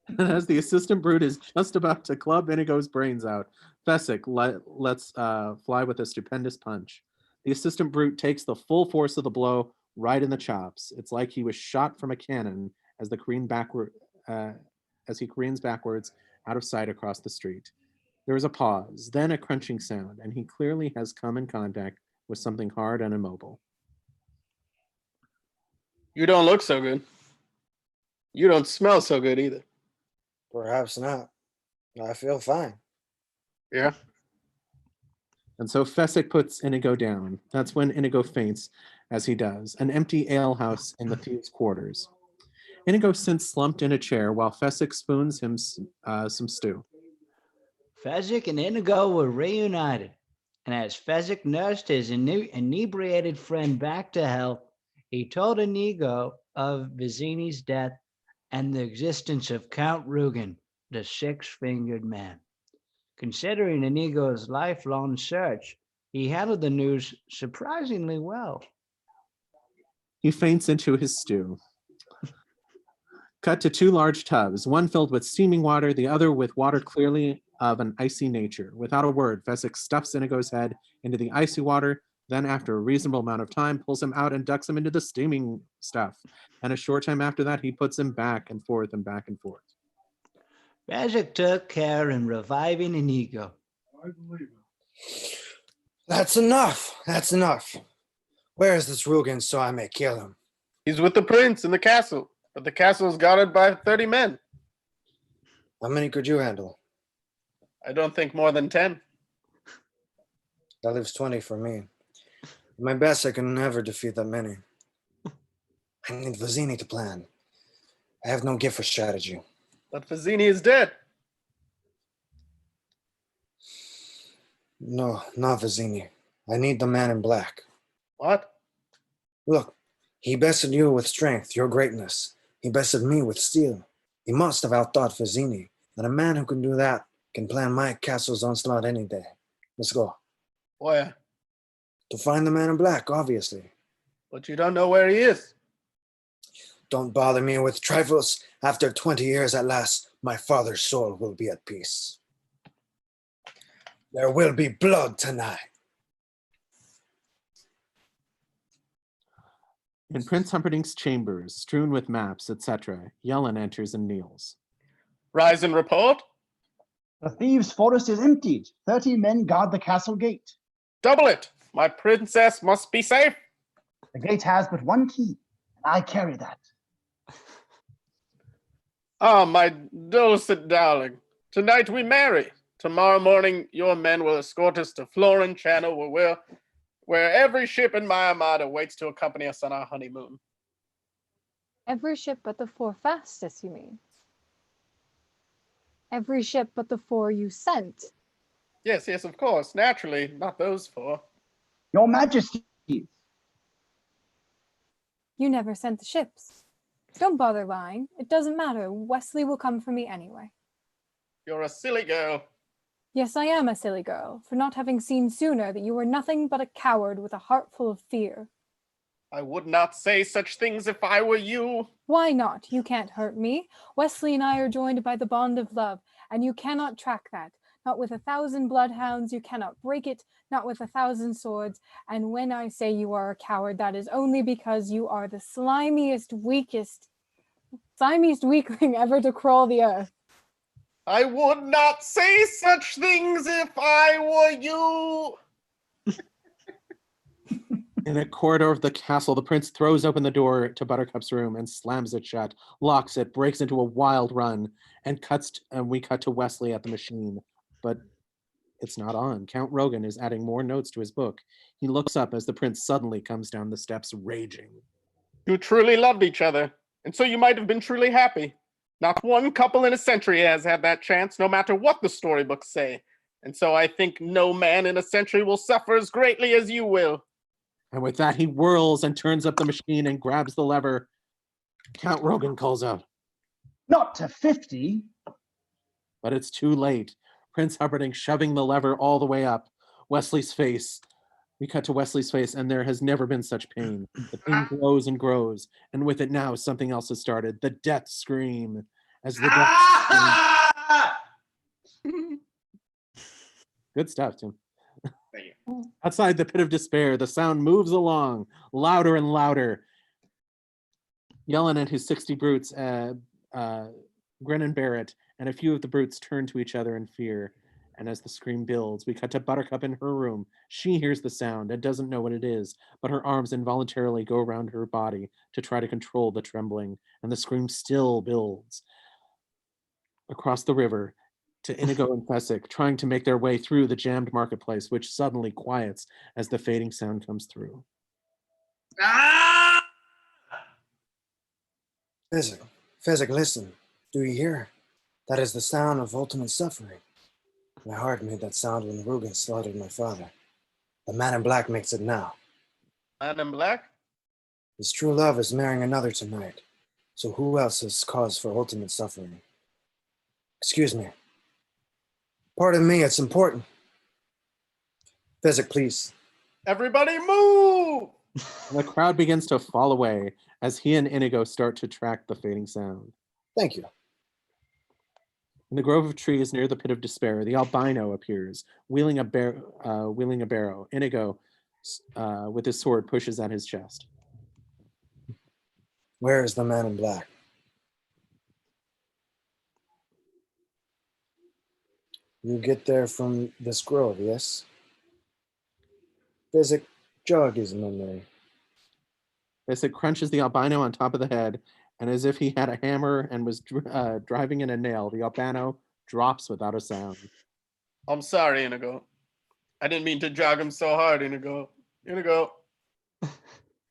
And as the assistant brute is just about to club Inigo's brains out, Fessick lets fly with a stupendous punch. The assistant brute takes the full force of the blow, right in the chops. It's like he was shot from a cannon as he careens backwards out of sight across the street. There is a pause, then a crunching sound, and he clearly has come in contact with something hard and immobile. You don't look so good. You don't smell so good either. Perhaps not. I feel fine. Yeah. And so Fessick puts Inigo down. That's when Inigo faints, as he does, an empty alehouse in the thieves' quarters. Inigo sits slumped in a chair while Fessick spoons him some stew. Fezzik and Inigo were reunited, and as Fezzik nursed his inebriated friend back to health, he told Inigo of Vizzini's death and the existence of Count Rugen, the six-fingered man. Considering Inigo's lifelong search, he handled the news surprisingly well. He faints into his stew. Cut to two large tubs, one filled with steaming water, the other with water clearly of an icy nature. Without a word, Fessick stuffs Inigo's head into the icy water, then after a reasonable amount of time, pulls him out and ducks him into the steaming stuff. And a short time after that, he puts him back and forth and back and forth. Fezzik took care in reviving Inigo. That's enough. That's enough. Where is this Rugen so I may kill him? He's with the prince in the castle, but the castle is guarded by 30 men. How many could you handle? I don't think more than 10. That leaves 20 for me. At my best, I can never defeat that many. I need Vizzini to plan. I have no gift for strategy. But Vizzini is dead. No, not Vizzini. I need the man in black. What? Look, he bested you with strength, your greatness. He bested me with steel. He must have outthought Vizzini, and a man who can do that can plan my castle's onslaught any day. Let's go. Where? To find the man in black, obviously. But you don't know where he is. Don't bother me with trifles. After 20 years at last, my father's soul will be at peace. There will be blood tonight. In Prince Humperdinck's chambers, strewn with maps, etc., Yellen enters and kneels. Rise and report. The thieves' forest is emptied. 30 men guard the castle gate. Double it. My princess must be safe. The gate has but one key, and I carry that. Ah, my dulcet darling. Tonight we marry. Tomorrow morning your men will escort us to Florin Channel, where every ship in my armada waits to accompany us on our honeymoon. Every ship but the 4 fastest, you mean? Every ship but the 4 you sent? Yes, of course. Naturally, not those 4. Your Majesty. You never sent the ships. Don't bother lying. It doesn't matter. Wesley will come for me anyway. You're a silly girl. Yes, I am a silly girl, for not having seen sooner that you were nothing but a coward with a heart full of fear. I would not say such things if I were you. Why not? You can't hurt me. Wesley and I are joined by the bond of love, and you cannot track that. Not with 1,000 bloodhounds, you cannot break it, not with 1,000 swords. And when I say you are a coward, that is only because you are the slimiest weakling ever to crawl the earth. I would not say such things if I were you. In a corridor of the castle, the prince throws open the door to Buttercup's room and slams it shut, locks it, breaks into a wild run, and we cut to Wesley at the machine. But it's not on. Count Rogan is adding more notes to his book. He looks up as the prince suddenly comes down the steps raging. You truly loved each other, and so you might have been truly happy. Not one couple in a century has had that chance, no matter what the storybooks say. And so I think no man in a century will suffer as greatly as you will. And with that, he whirls and turns up the machine and grabs the lever. Count Rogan calls out, Not to 50. but it's too late. Prince Humperdinck shoving the lever all the way up. Wesley's face. We cut to Wesley's face, and there has never been such pain. The pain grows and grows, and with it now, something else has started. The death scream. As the death scream. Good stuff, Tim. Thank you. Outside the pit of despair, the sound moves along, louder and louder. Yelling at his 60 brutes, grin and bear it, and a few of the brutes turn to each other in fear. And as the scream builds, we cut to Buttercup in her room. She hears the sound and doesn't know what it is, but her arms involuntarily go around her body to try to control the trembling, and the scream still builds. Across the river to Inigo and Fessick, trying to make their way through the jammed marketplace, which suddenly quiets as the fading sound comes through. Ah! Fezzik, listen. Do you hear? That is the sound of ultimate suffering. My heart made that sound when Rugen slaughtered my father. The man in black makes it now. Man in black? His true love is marrying another tonight. So who else has cause for ultimate suffering? Excuse me. Pardon me, it's important. Fezzik, please. Everybody move! And the crowd begins to fall away as he and Inigo start to track the fading sound. Thank you. In the grove of trees near the pit of despair, the albino appears, wheeling a barrow. Inigo, with his sword, pushes at his chest. Where is the man in black? You get there from this grove, yes? Fezzik, jog his memory. Fezzik crunches the albino on top of the head, and as if he had a hammer and was driving in a nail, the albino drops without a sound. I'm sorry, Inigo. I didn't mean to jog him so hard, Inigo. Inigo.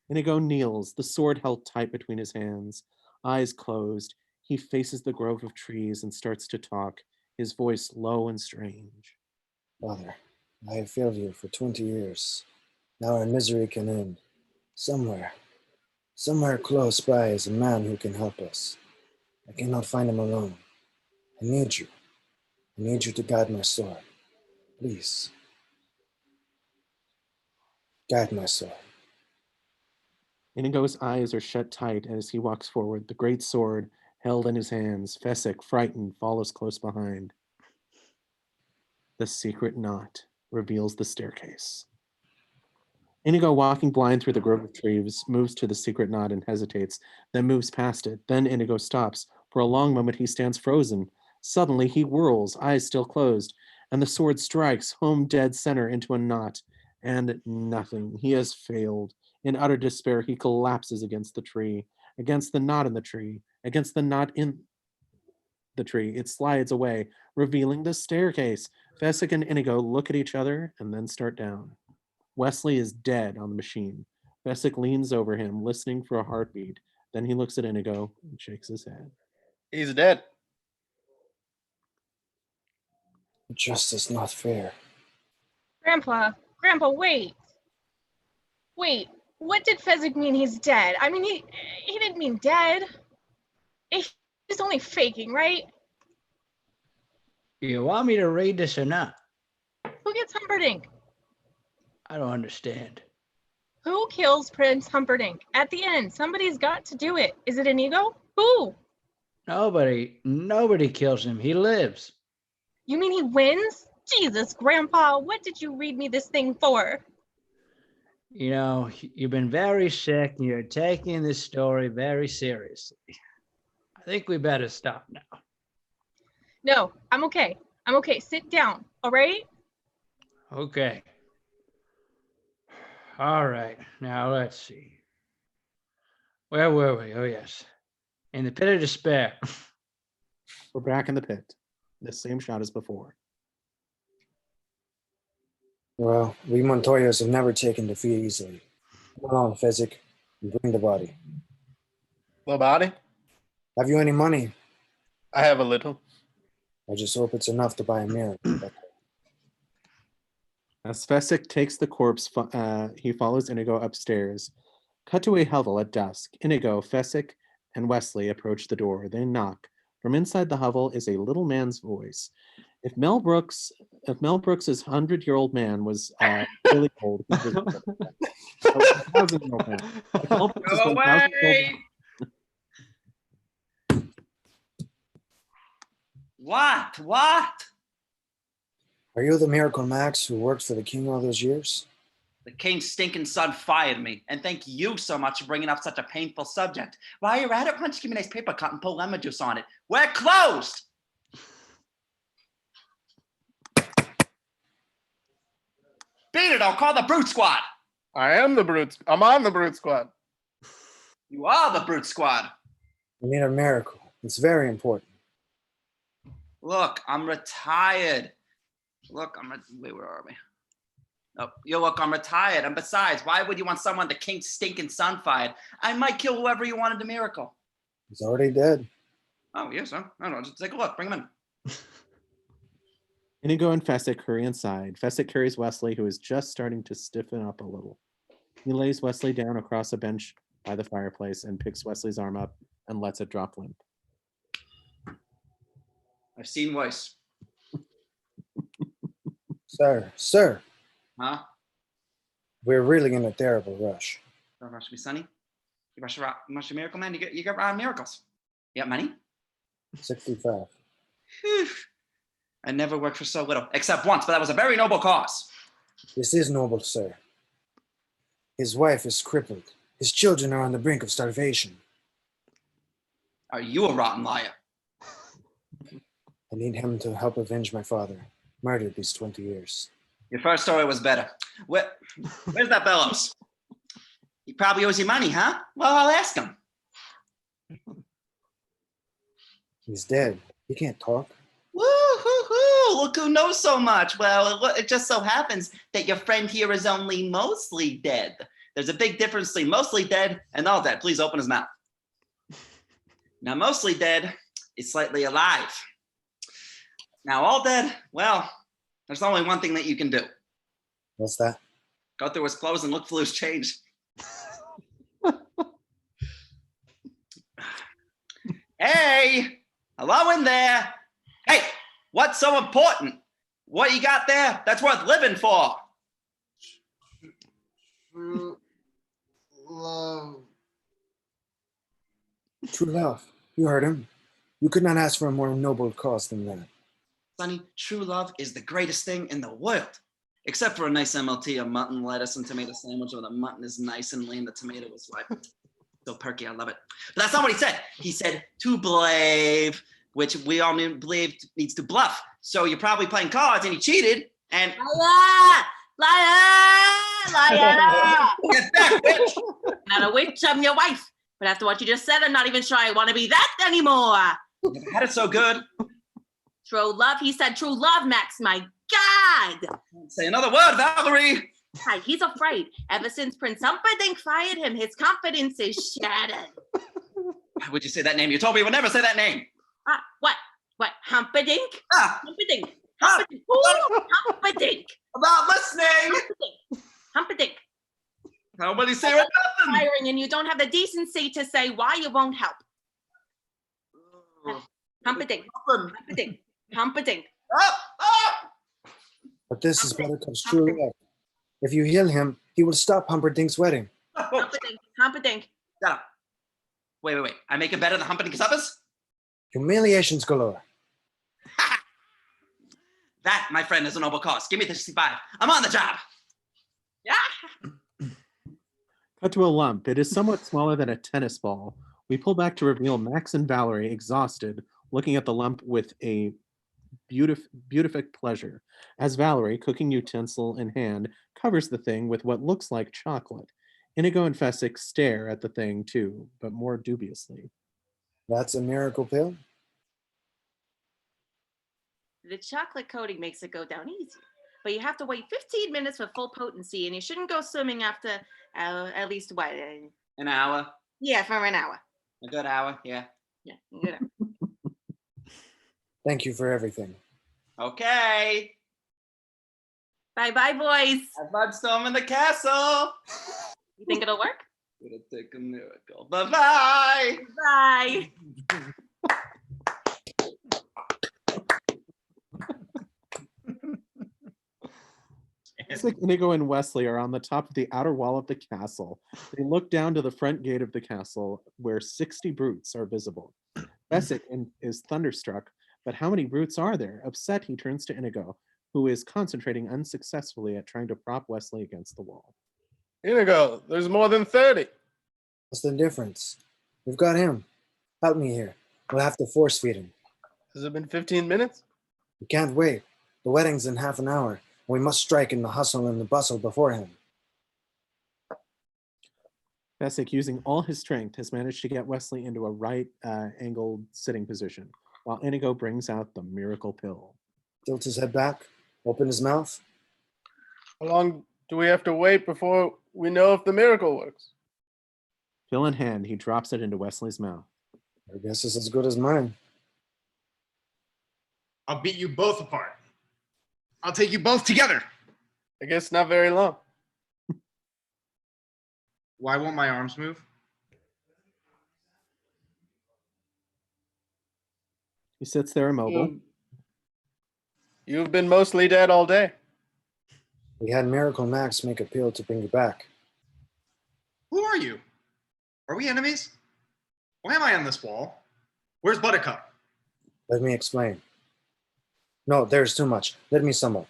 Inigo kneels, the sword held tight between his hands, eyes closed. He faces the grove of trees and starts to talk, his voice low and strange. Father, I have failed you for 20 years. Now our misery can end. Somewhere close by is a man who can help us. I cannot find him alone. I need you. I need you to guide my sword. Please. Guide my sword. Inigo's eyes are shut tight as he walks forward, the great sword held in his hands. Fezzik, frightened, follows close behind. The secret knot reveals the staircase. Inigo, walking blind through the grove of trees, moves to the secret knot and hesitates, then moves past it. Then Inigo stops. For a long moment, he stands frozen. Suddenly, he whirls, eyes still closed, and the sword strikes home dead center into a knot. And nothing. He has failed. In utter despair, he collapses against the tree, against the knot in the tree, against the knot in the tree. It slides away, revealing the staircase. Fezzik and Inigo look at each other and then start down. Wesley is dead on the machine. Fezzik leans over him, listening for a heartbeat. Then he looks at Inigo and shakes his head. He's dead. Justice not fair. Grandpa, wait. Wait, what did Fezzik mean he's dead? I mean, he didn't mean dead. He's only faking, right? You want me to read this or not? Who gets Humperdinck? I don't understand. Who kills Prince Humperdinck? At the end, somebody's got to do it. Is it Inigo? Who? Nobody kills him. He lives. You mean he wins? Jesus, Grandpa, what did you read me this thing for? You know, you've been very sick and you're taking this story very seriously. I think we better stop now. No, I'm okay. Sit down, all right? Okay. All right, now let's see. Where were we? Oh, yes. In the pit of despair. We're back in the pit. The same shot as before. Well, we Montoyas have never taken defeat easily. Come on, Fezzik, and bring the body. The body? Have you any money? I have a little. I just hope it's enough to buy a mirror. As Fezzik takes the corpse, he follows Inigo upstairs. Cut to a hovel at dusk. Inigo, Fezzik, and Wesley approach the door. They knock. From inside the hovel is a little man's voice. If Mel Brooks' 100-year-old man was really old, he was 1,000-year-old man. If Mel Brooks is 1,000-year-old What? Are you the Miracle Max who worked for the king all those years? The king's stinking son fired me. And thank you so much for bringing up such a painful subject. While you're at it, why don't you give me a nice paper cut and pull lemon juice on it? We're closed! Beat it, I'll call the brute squad. I'm on the brute squad. You are the brute squad. We need a miracle. It's very important. Look, I'm retired. Wait, where are we? Oh, look, I'm retired. And besides, why would you want someone the king's stinking son fired? I might kill whoever you wanted a miracle. He's already dead. Oh, yes, huh? I don't know. Just take a look. Bring him in. Inigo and Fessick hurry inside. Fessick carries Wesley, who is just starting to stiffen up a little. He lays Wesley down across a bench by the fireplace and picks Wesley's arm up and lets it drop limp. I've seen worse. Sir. Huh? We're really in a terrible rush. Don't rush me, Sonny. You rush a miracle, man. You get around miracles. You got money? 65. Whew. I never worked for so little, except once, but that was a very noble cause. This is noble, sir. His wife is crippled. His children are on the brink of starvation. Are you a rotten liar? I need him to help avenge my father, murdered these 20 years. Your first story was better. Where's that Bellows? He probably owes you money, huh? Well, I'll ask him. He's dead. He can't talk. Woo-hoo-hoo! Look who knows so much. Well, it just so happens that your friend here is only mostly dead. There's a big difference between mostly dead and all dead. Please open his mouth. Now, mostly dead is slightly alive. Now, all dead, well, there's only one thing that you can do. What's that? Go through his clothes and look for loose change. Hey, hello in there. Hey, what's so important? What you got there that's worth living for? True love. True love. You heard him. You could not ask for a more noble cause than that. Sonny, true love is the greatest thing in the world. Except for a nice MLT of mutton, lettuce, and tomato sandwich where the mutton is nice and lean, the tomato is like so perky, I love it. But that's not what he said. He said to blave, which we all believe needs to bluff. So you're probably playing cards and he cheated and— Liar! Get back, bitch! Not a witch, I'm your wife. But after what you just said, I'm not even sure I want to be that anymore. You never had it so good. True love, he said true love, Max, my God. Say another word, Valerie. Hi, he's afraid. Ever since Prince Humperdinck fired him, his confidence is shattered. Why would you say that name? You told me you would never say that name. What, Humperdinck? Humperdinck. Ah, Humperdinck. Ooh, Humperdinck. I'm not listening. Humperdinck. Nobody say nothing. Firing, and you don't have the decency to say why you won't help. Humperdinck. Humperdinck. Humperdinck. But this is Buttercup's true love. If you heal him, he will stop Humperdinck's wedding. Humperdinck. Humperdinck. Shut up. Wait. I make it better than Humperdinck Suppers? Humiliations galore. That, my friend, is a noble cause. Give me the 65. I'm on the job. Yeah. Cut to a lump. It is somewhat smaller than a tennis ball. We pull back to reveal Max and Valerie, exhausted, looking at the lump with a beatific pleasure, as Valerie, cooking utensil in hand, covers the thing with what looks like chocolate. Inigo and Fessick stare at the thing too, but more dubiously. That's a miracle pill? The chocolate coating makes it go down easy, but you have to wait 15 minutes for full potency, and you shouldn't go swimming after at least what? An hour. Yeah, for an hour. A good hour, yeah. Yeah, a good hour. Thank you for everything. Okay. Bye-bye, boys. Have fun storming the castle. You think it'll work? It'll take a miracle. Bye-bye. Bye. Fessick, Inigo, and Wesley are on the top of the outer wall of the castle. They look down to the front gate of the castle, where 60 brutes are visible. Fessick is thunderstruck, but how many brutes are there? Upset, he turns to Inigo, who is concentrating unsuccessfully at trying to prop Wesley against the wall. Inigo, there's more than 30. What's the difference? We've got him. Help me here. We'll have to force feed him. Has it been 15 minutes? We can't wait. The wedding's in half an hour. We must strike in the hustle and the bustle beforehand. Fessick, using all his strength, has managed to get Wesley into a right-angled sitting position, while Inigo brings out the miracle pill. Tilt his head back. Open his mouth. How long do we have to wait before we know if the miracle works? Pill in hand, he drops it into Wesley's mouth. I guess it's as good as mine. I'll beat you both apart. I'll take you both together. I guess not very long. Why won't my arms move? He sits there immobile. You've been mostly dead all day. We had Miracle Max make a pill to bring you back. Who are you? Are we enemies? Why am I on this wall? Where's Buttercup? Let me explain. No, there's too much. Let me sum up.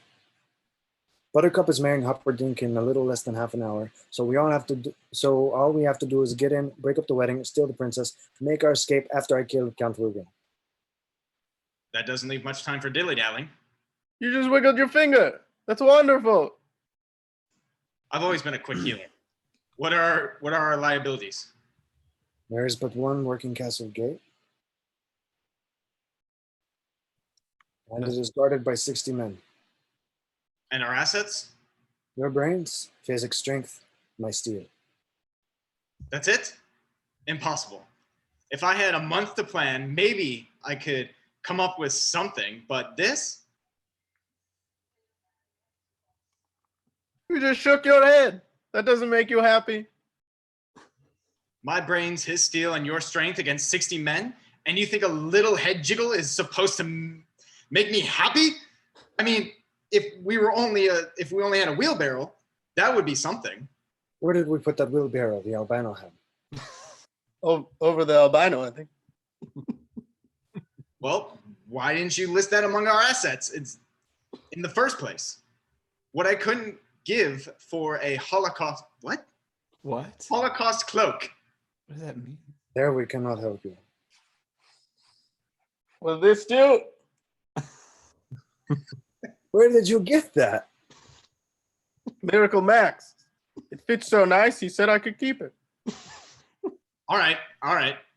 Buttercup is marrying Humperdinck in a little less than half an hour, so all we have to do is get in, break up the wedding, steal the princess, make our escape after I kill Count Rugen. That doesn't leave much time for dilly-dallying. You just wiggled your finger. That's wonderful. I've always been a quick healer. What are our liabilities? There is but one working castle gate, and it is guarded by 60 men. And our assets? Your brains, physic strength, my steel. That's it? Impossible. If I had a month to plan, maybe I could come up with something, but this? You just shook your head. That doesn't make you happy. My brains, his steel, and your strength against 60 men? And you think a little head jiggle is supposed to make me happy? I mean, if we only had a wheelbarrow, that would be something. Where did we put that wheelbarrow the albino had? Oh, over the albino, I think. Well, why didn't you list that among our assets? It's in the first place. What I couldn't give for a Holocaust, what? What? Holocaust cloak. What does that mean? There we cannot help you. Well, this too. Where did you get that? Miracle Max. It fits so nice, he said I could keep it. All right.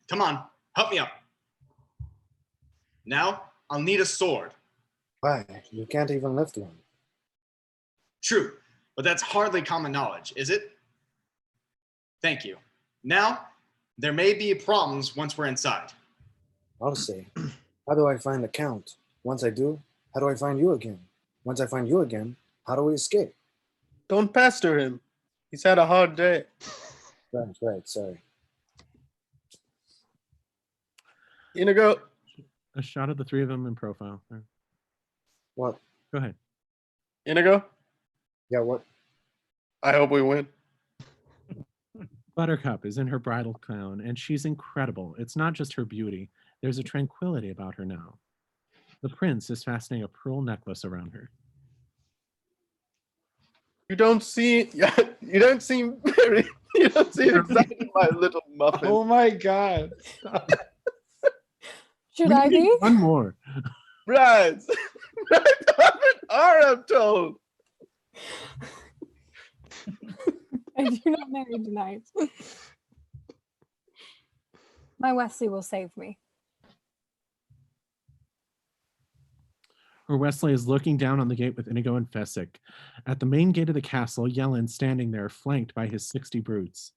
Come on, help me up. Now, I'll need a sword. Why? You can't even lift one. True, but that's hardly common knowledge, is it? Thank you. Now, there may be problems once we're inside. I'll say. How do I find the Count? Once I do, how do I find you again? Once I find you again, how do we escape? Don't pester him. He's had a hard day. Right, sorry. Inigo. A shot of the three of them in profile. What? Go ahead. Inigo. Yeah, what? I hope we win. Buttercup is in her bridal crown, and she's incredible. It's not just her beauty. There's a tranquility about her now. The prince is fastening a pearl necklace around her. You don't seem very. You don't seem excited, my little muffin. Oh my God. Should I be? One more. Brides. I'm told. I do not marry tonight. My Wesley will save me. Where Wesley is looking down on the gate with Inigo and Fessick. At the main gate of the castle, Yellen's standing there, flanked by his 60 brutes.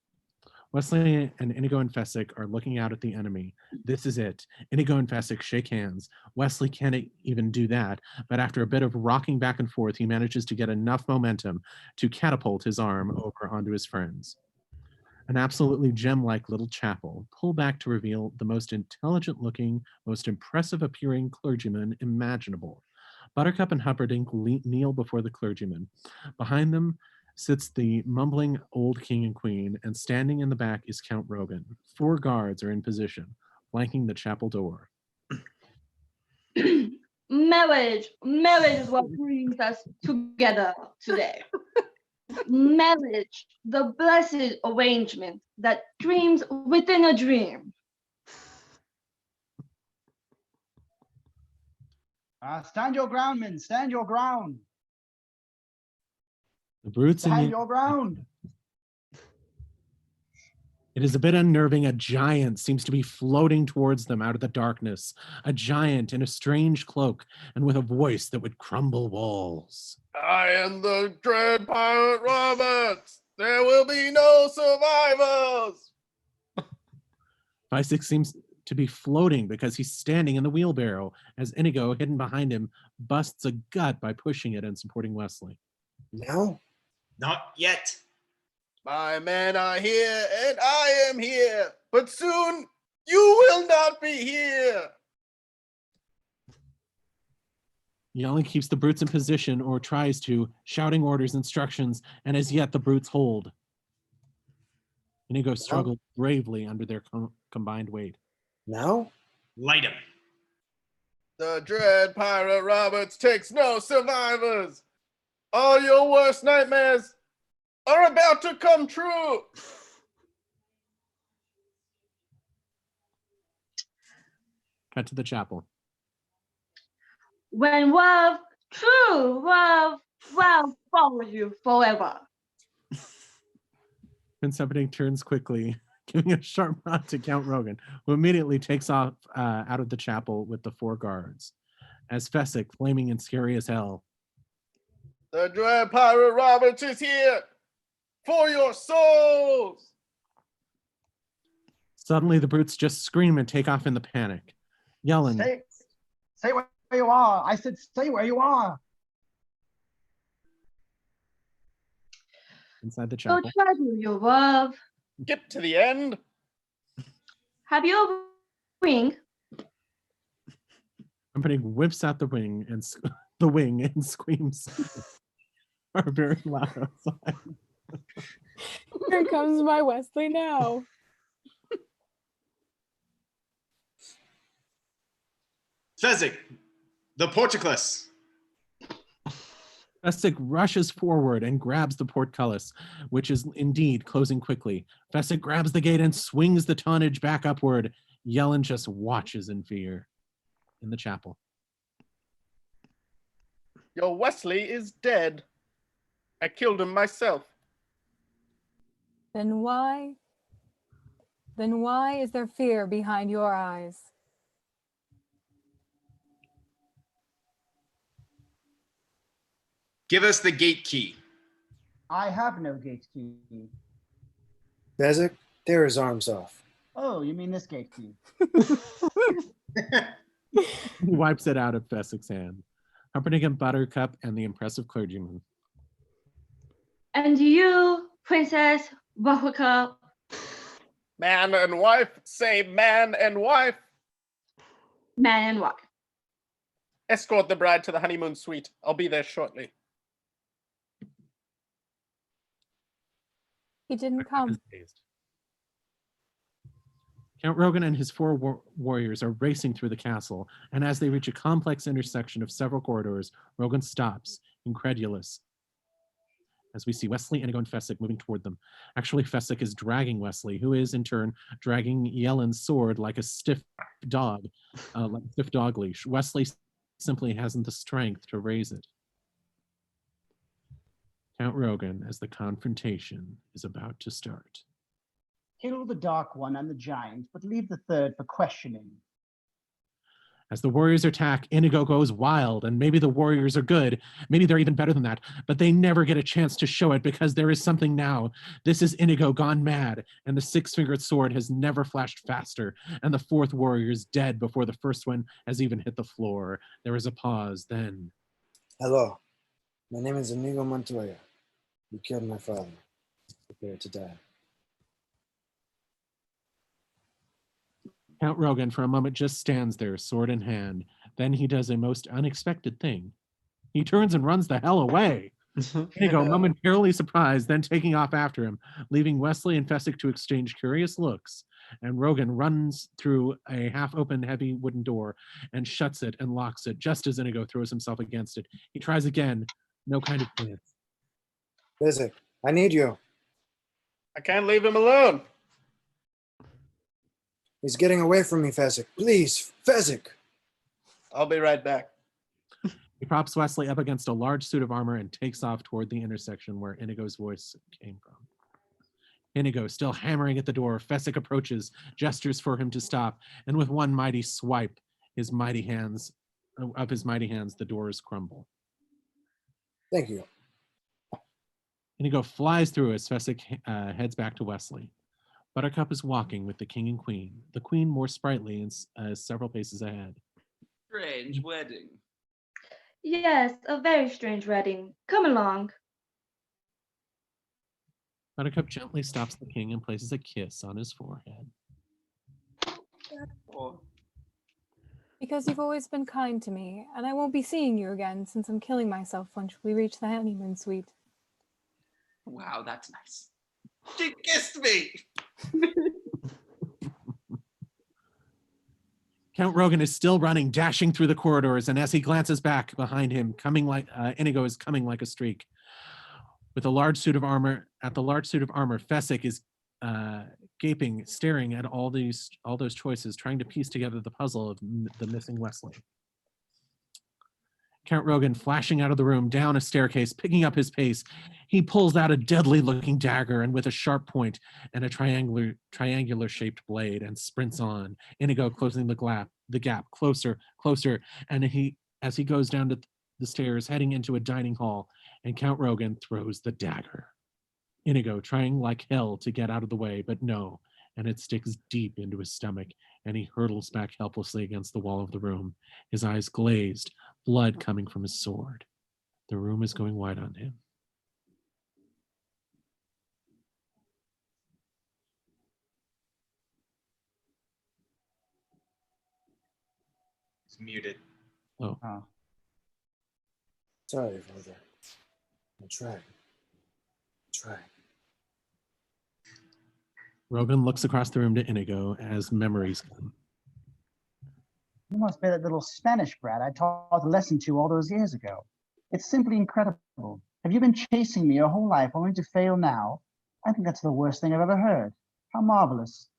Wesley and Inigo and Fessick are looking out at the enemy. This is it. Inigo and Fessick shake hands. Wesley can't even do that, but after a bit of rocking back and forth, he manages to get enough momentum to catapult his arm over onto his friends. An absolutely gem-like little chapel, pull back to reveal the most intelligent-looking, most impressive-appearing clergyman imaginable. Buttercup and Humperdinck kneel before the clergyman. Behind them sits the mumbling old king and queen, and standing in the back is Count Rogan. 4 guards are in position, flanking the chapel door. Marriage is what brings us together today. Marriage, the blessed arrangement that dreams within a dream. Stand your ground, men. Stand your ground. The brutes Stand in your ground. It is a bit unnerving. A giant seems to be floating towards them out of the darkness. A giant in a strange cloak and with a voice that would crumble walls. I am the dread pirate Roberts. There will be no survivors. Isaac seems to be floating because he's standing in the wheelbarrow as Inigo, hidden behind him, busts a gut by pushing it and supporting Wesley. Now? Not yet. My men are here and I am here, but soon you will not be here. Yelling keeps the brutes in position, or tries to, shouting orders, instructions, and as yet the brutes hold. Inigo struggles bravely under their combined weight. Now? Light him. The dread pirate Roberts takes no survivors. All your worst nightmares are about to come true. Cut to the chapel. When love, true love, will follow you forever. Prince Humperdinck turns quickly, giving a sharp nod to Count Rogan, who immediately takes off out of the chapel with the 4 guards. As Fessick, flaming and scary as hell. The dread pirate Roberts is here for your souls. Suddenly, the brutes just scream and take off in the panic, yelling. Stay where you are. I said stay where you are. Inside the So chapel. try to your love. Get to the end. Have you a ring? Humperdinck whips out the wing and screams are very loud outside. Here comes my Wesley now. Fezzik, the portcullis. Fessick rushes forward and grabs the portcullis, which is indeed closing quickly. Fessick grabs the gate and swings the tonnage back upward. Yellen just watches in fear. In the chapel. Your Wesley is dead. I killed him myself. Then why is there fear behind your eyes? Give us the gate key. I have no gate key. Fezzik, tear his arms off. Oh, you mean this gate key? He wipes it out of Fessick's hand. Humperdinck and Buttercup and the impressive clergyman. And you, Princess Buttercup. Man and wife, say man and wife. Man and wife. Escort the bride to the honeymoon suite. I'll be there shortly. He didn't come. Count Rogan and his 4 warriors are racing through the castle, and as they reach a complex intersection of several corridors, Rogan stops, incredulous, as we see Wesley, Inigo, and Fessick moving toward them. Actually, Fessick is dragging Wesley, who is, in turn, dragging Yellen's sword like a stiff dog, like a stiff dog leash. Wesley simply hasn't the strength to raise it. Count Rogan, as the confrontation is about to start. Kill the Dark One and the Giant, but leave the third for questioning. As the warriors attack, Inigo goes wild, and maybe the warriors are good. Maybe they're even better than that, but they never get a chance to show it because there is something now. This is Inigo gone mad, and the 6-fingered sword has never flashed faster, and the 4th warrior is dead before the first one has even hit the floor. There is a pause, then. Hello, my name is Inigo Montoya. You killed my father. Prepare to die. Count Rogan for a moment just stands there, sword in hand. Then he does a most unexpected thing. He turns and runs the hell away. Inigo, momentarily surprised, then taking off after him, leaving Wesley and Fessick to exchange curious looks and Rogan runs through a half-open heavy wooden door and shuts it and locks it just as Inigo throws himself against it. He tries again, no kind of chance. Fezzik, I need you. I can't leave him alone. He's getting away from me, Fezzik. Please, Fezzik. I'll be right back. He props Wesley up against a large suit of armor and takes off toward the intersection where Inigo's voice came from. Inigo still hammering at the door. Fezzik approaches, gestures for him to stop, and with one mighty swipe, his mighty hands, the doors crumble. Thank you. Inigo flies through as Fezzik heads back to Wesley. Buttercup is walking with the king and queen, the queen more sprightly and several paces ahead. Strange wedding. Yes, a very strange wedding. Come along. Buttercup gently stops the king and places a kiss on his forehead. Oh. Because you've always been kind to me, and I won't be seeing you again since I'm killing myself once we reach the honeymoon suite. Wow, that's nice. She kissed me! Count Rogan is still running, dashing through the corridors, and as he glances back behind him, Inigo is coming like a streak. With a large suit of armor, Fezzik is gaping, staring at all those choices, trying to piece together the puzzle of the missing Wesley. Count Rogan flashing out of the room, down a staircase, picking up his pace. He pulls out a deadly-looking dagger and with a sharp point and a triangular-shaped blade and sprints on. Inigo closing the gap closer, and as he goes down the stairs, heading into a dining hall, and Count Rogan throws the dagger. Inigo trying like hell to get out of the way, but no, and it sticks deep into his stomach, and he hurtles back helplessly against the wall of the room, his eyes glazed, blood coming from his sword. The room is going white on him. It's muted. Oh. Sorry, brother. I tried. Rogan looks across the room to Inigo as memories come. You must be that little Spanish brat I taught a lesson to all those years ago. It's simply incredible. Have you been chasing me your whole life only to fail now? I think that's the worst thing I've ever heard. How marvelous.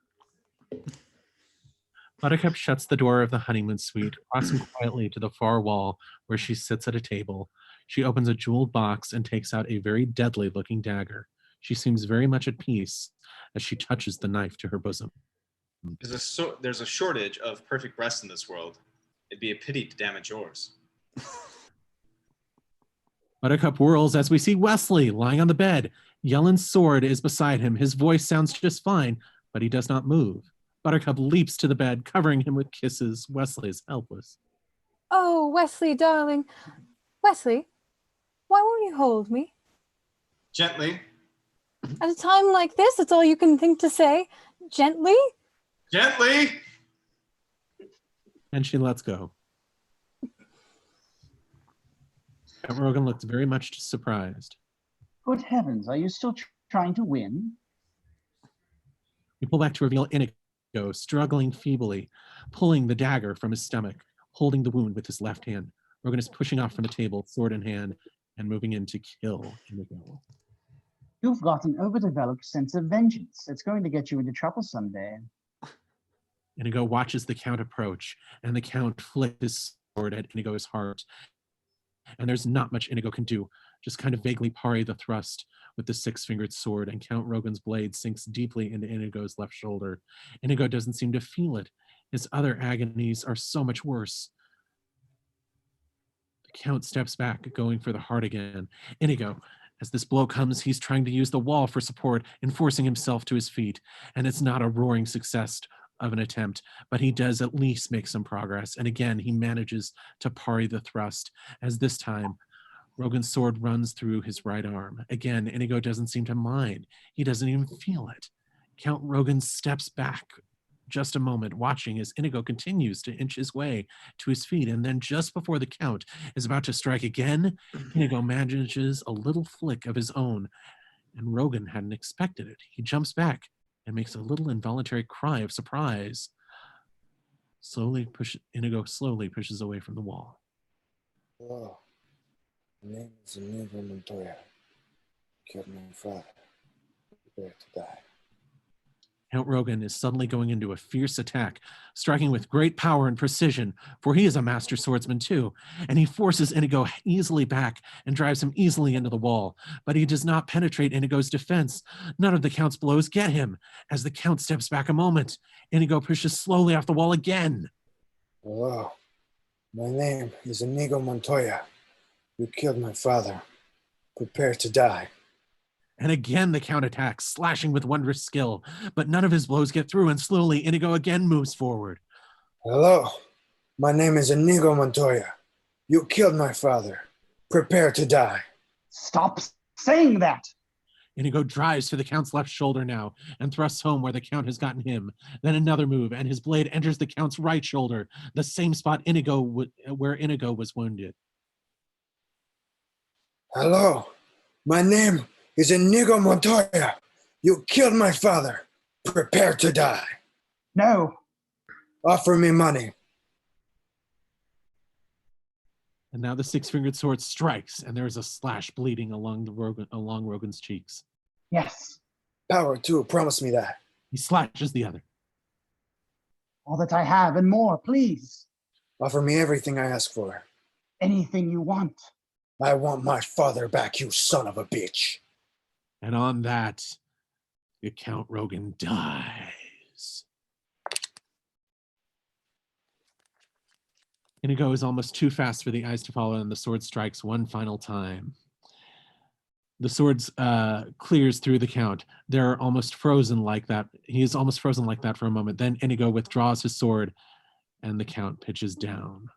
Buttercup shuts the door of the honeymoon suite, crossing quietly to the far wall where she sits at a table. She opens a jeweled box and takes out a very deadly-looking dagger. She seems very much at peace as she touches the knife to her bosom. There's a shortage of perfect breasts in this world. It'd be a pity to damage yours. Buttercup whirls as we see Wesley lying on the bed. Yellen's sword is beside him. His voice sounds just fine, but he does not move. Buttercup leaps to the bed, covering him with kisses. Wesley is helpless. Oh, Wesley, darling. Wesley, why won't you hold me? Gently. At a time like this, it's all you can think to say. Gently? Gently! And she lets go. Rogan looks very much surprised. Good heavens, are you still trying to win? We pull back to reveal Inigo, struggling feebly, pulling the dagger from his stomach, holding the wound with his left hand. Rogan is pushing off from the table, sword in hand, and moving in to kill Inigo. You've got an overdeveloped sense of vengeance. It's going to get you into trouble someday. Inigo watches the Count approach, and the Count flicks his sword at Inigo's heart. And there's not much Inigo can do, just kind of vaguely parry the thrust with the six-fingered sword, and Count Rogan's blade sinks deeply into Inigo's left shoulder. Inigo doesn't seem to feel it. His other agonies are so much worse. The Count steps back, going for the heart again. Inigo, as this blow comes, he's trying to use the wall for support and forcing himself to his feet, and it's not a roaring success of an attempt, but he does at least make some progress, and again he manages to parry the thrust, as this time Rogan's sword runs through his right arm. Again, Inigo doesn't seem to mind. He doesn't even feel it. Count Rogan steps back just a moment, watching as Inigo continues to inch his way to his feet, and then just before the Count is about to strike again, Inigo manages a little flick of his own, and Rogan hadn't expected it. He jumps back, and makes a little involuntary cry of surprise. Inigo slowly pushes away from the wall. Hello. My name is Inigo Montoya. Killed my father. Prepare to die. Count Rogan is suddenly going into a fierce attack, striking with great power and precision, for he is a master swordsman too, and he forces Inigo easily back and drives him easily into the wall. But he does not penetrate Inigo's defense. None of the Count's blows get him. As the Count steps back a moment, Inigo pushes slowly off the wall again. Hello. My name is Inigo Montoya. You killed my father. Prepare to die. And again the Count attacks, slashing with wondrous skill, but none of his blows get through, and slowly Inigo again moves forward. Hello. My name is Inigo Montoya. You killed my father. Prepare to die. Stop saying that. Inigo drives to the Count's left shoulder now and thrusts home where the Count has gotten him. Then another move, and his blade enters the Count's right shoulder, the same spot where Inigo was wounded. Hello. My name is Inigo Montoya. You killed my father. Prepare to die. No. Offer me money. And now the six-fingered sword strikes, and there is a slash bleeding along Rogan's cheeks. Yes. Power too. Promise me that. He slashes the other. All that I have and more, please. Offer me everything I ask for. Anything you want. I want my father back, you son of a bitch. And on that, the Count Rogan dies. Inigo is almost too fast for the eyes to follow, and the sword strikes one final time. The sword clears through the Count. They're almost frozen like that. He is almost frozen like that for a moment. Then Inigo withdraws his sword, and the Count pitches down.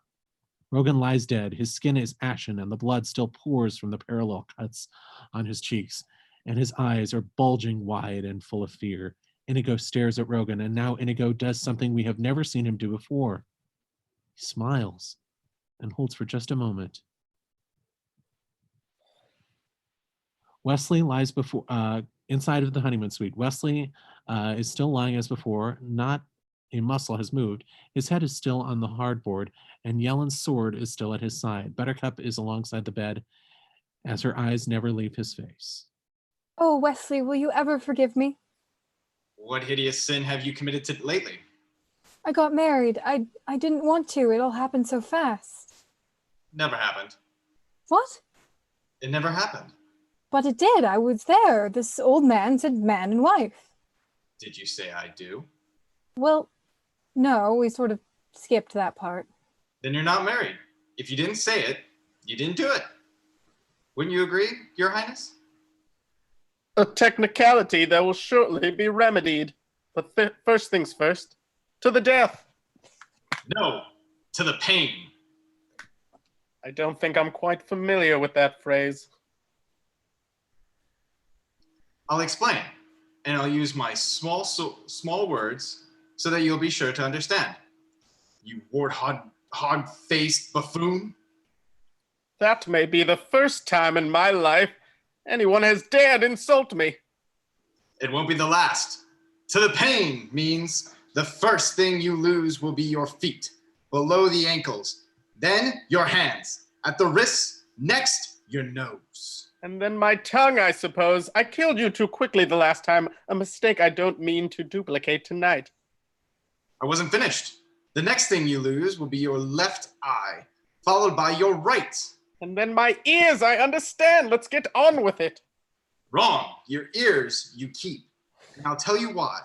Rogan lies dead. His skin is ashen, and the blood still pours from the parallel cuts on his cheeks, and his eyes are bulging wide and full of fear. Inigo stares at Rogan, and now Inigo does something we have never seen him do before. He smiles and holds for just a moment. Wesley lies before inside of the honeymoon suite. Wesley is still lying as before. Not a muscle has moved. His head is still on the hardboard, and Yellen's sword is still at his side. Buttercup is alongside the bed, as her eyes never leave his face. Oh, Wesley, will you ever forgive me? What hideous sin have you committed lately? I got married. I didn't want to. It all happened so fast. Never happened. What? It never happened. But it did. I was there. This old man said man and wife. Did you say I do? Well, no, we sort of skipped that part. Then you're not married. If you didn't say it, you didn't do it. Wouldn't you agree, Your Highness? A technicality that will shortly be remedied. But first things first, to the death. No, to the pain. I don't think I'm quite familiar with that phrase. I'll explain, and I'll use my small words so that you'll be sure to understand. You hog-faced buffoon. That may be the first time in my life anyone has dared insult me. It won't be the last. To the pain means the first thing you lose will be your feet, below the ankles, then your hands, at the wrists, next your nose. And then my tongue, I suppose. I killed you too quickly the last time, a mistake I don't mean to duplicate tonight. I wasn't finished. The next thing you lose will be your left eye, followed by your right. And then my ears, I understand. Let's get on with it. Wrong. Your ears you keep. And I'll tell you why.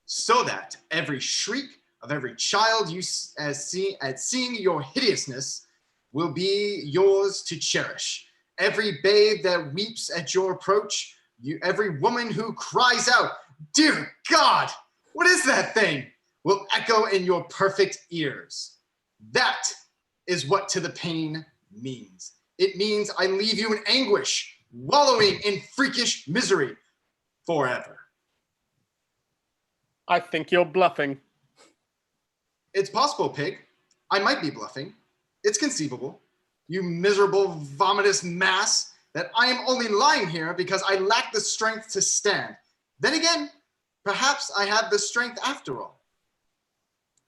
So that every shriek of every child you at seeing your hideousness will be yours to cherish. Every babe that weeps at your approach, every woman who cries out, "Dear God, what is that thing?" will echo in your perfect ears. That is what to the pain means. It means I leave you in anguish, wallowing in freakish misery forever. I think you're bluffing. It's possible, Pig. I might be bluffing. It's conceivable. You miserable, vomitous mass, that I am only lying here because I lack the strength to stand. Then again, Perhaps I have the strength after all.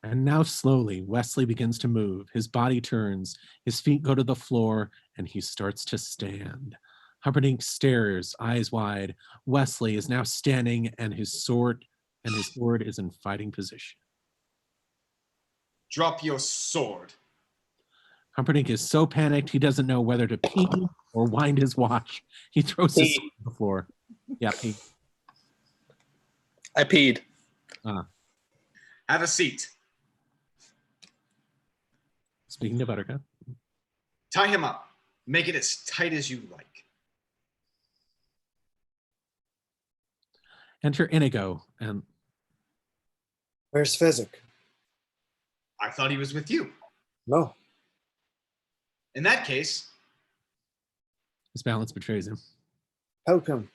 And now slowly, Wesley begins to move. His body turns, his feet go to the floor, and he starts to stand. Humperdinck stares, eyes wide. Wesley is now standing, and his sword is in fighting position. Drop your sword. Humperdinck is so panicked he doesn't know whether to pee or wind his watch. He throws his sword on the floor. Yeah, pee. I peed. Have a seat. Speaking to Buttercup. Tie him up. Make it as tight as you like. Enter Inigo, and Where's Physic? I thought he was with you. No. In that case, his balance betrays him. Help him,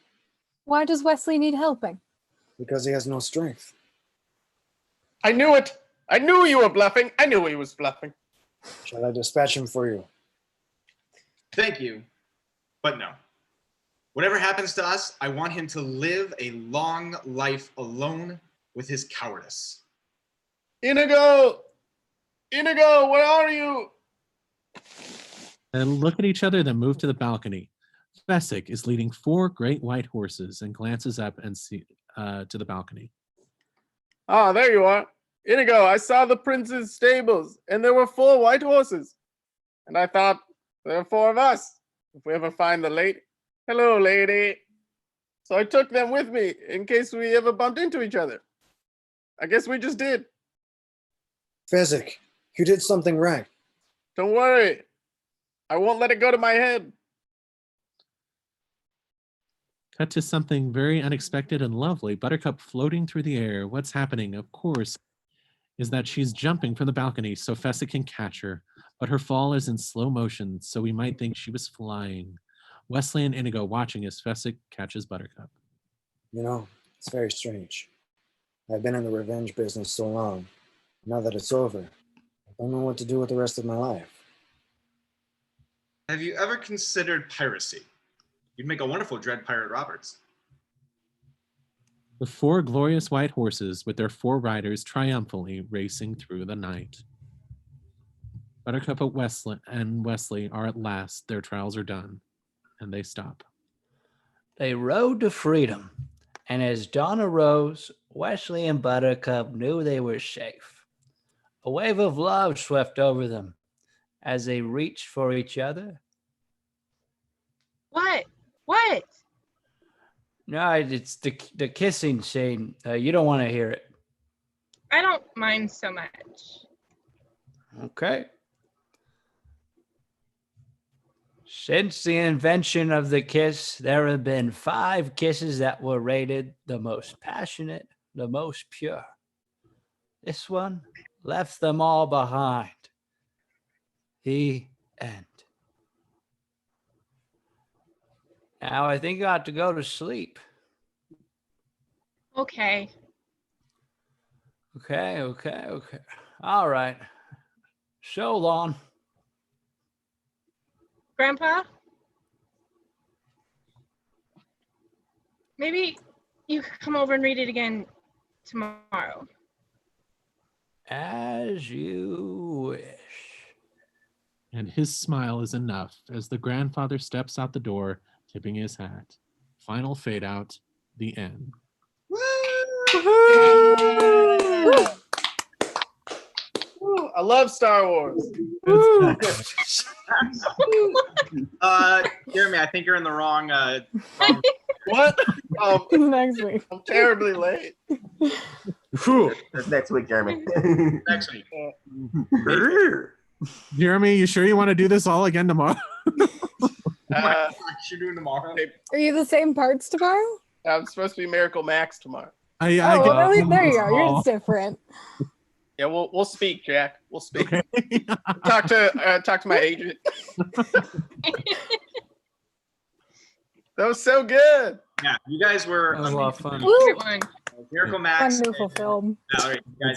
Why does Wesley need helping? because he has no strength. I knew it. I knew you were bluffing. I knew he was bluffing. Shall I dispatch him for you? thank you, but no. Whatever happens to us, I want him to live a long life alone with his cowardice. Inigo! Inigo, where are you? And look at each other, then move to the balcony. Fesic is leading 4 great white horses and glances up and to the balcony. Ah, there you are. Inigo, I saw the prince's stables, and there were 4 white horses. And I thought, there are 4 of us. If we ever find the lady. Hello, lady. So I took them with me in case we ever bumped into each other. I guess we just did. Fezzik, you did something right. Don't worry. I won't let it go to my head. Cut to something very unexpected and lovely. Buttercup floating through the air. What's happening, of course, is that she's jumping from the balcony so Fesic can catch her, but her fall is in slow motion, so we might think she was flying. Wesley and Inigo watching as Fesic catches Buttercup. You know, it's very strange. I've been in the revenge business so long. Now that it's over, I don't know what to do with the rest of my life. Have you ever considered piracy? You'd make a wonderful Dread Pirate Roberts. The 4 glorious white horses with their 4 riders triumphantly racing through the night. Buttercup and Wesley are at last, their trials are done, and they stop. They rode to freedom, and as dawn arose, Wesley and Buttercup knew they were safe. A wave of love swept over them as they reached for each other. What? What? No, it's the kissing scene. You don't want to hear it. I don't mind so much. Okay. Since the invention of the kiss, there have been 5 kisses that were rated the most passionate, the most pure. This one left them all behind. The end. Now I think you ought to go to sleep. Okay. Okay. All right. So long. Grandpa? Maybe you could come over and read it again tomorrow. As you wish. And his smile is enough as the grandfather steps out the door, tipping his hat. Final fade out, the end. I love Star Wars. Jeremy, I think you're in the wrong. What? Next week. I'm terribly late. That's next week, Jeremy. Next week. Jeremy, you sure you want to do this all again tomorrow? You're doing tomorrow. Are you the same parts tomorrow? I'm supposed to be Miracle Max tomorrow. There you go. Yours is different. Yeah, we'll speak, Jack. We'll speak. Okay. talk to my agent. That was so good. Yeah, you guys were a lot of fun. Miracle Max. Wonderful film. All right, guys.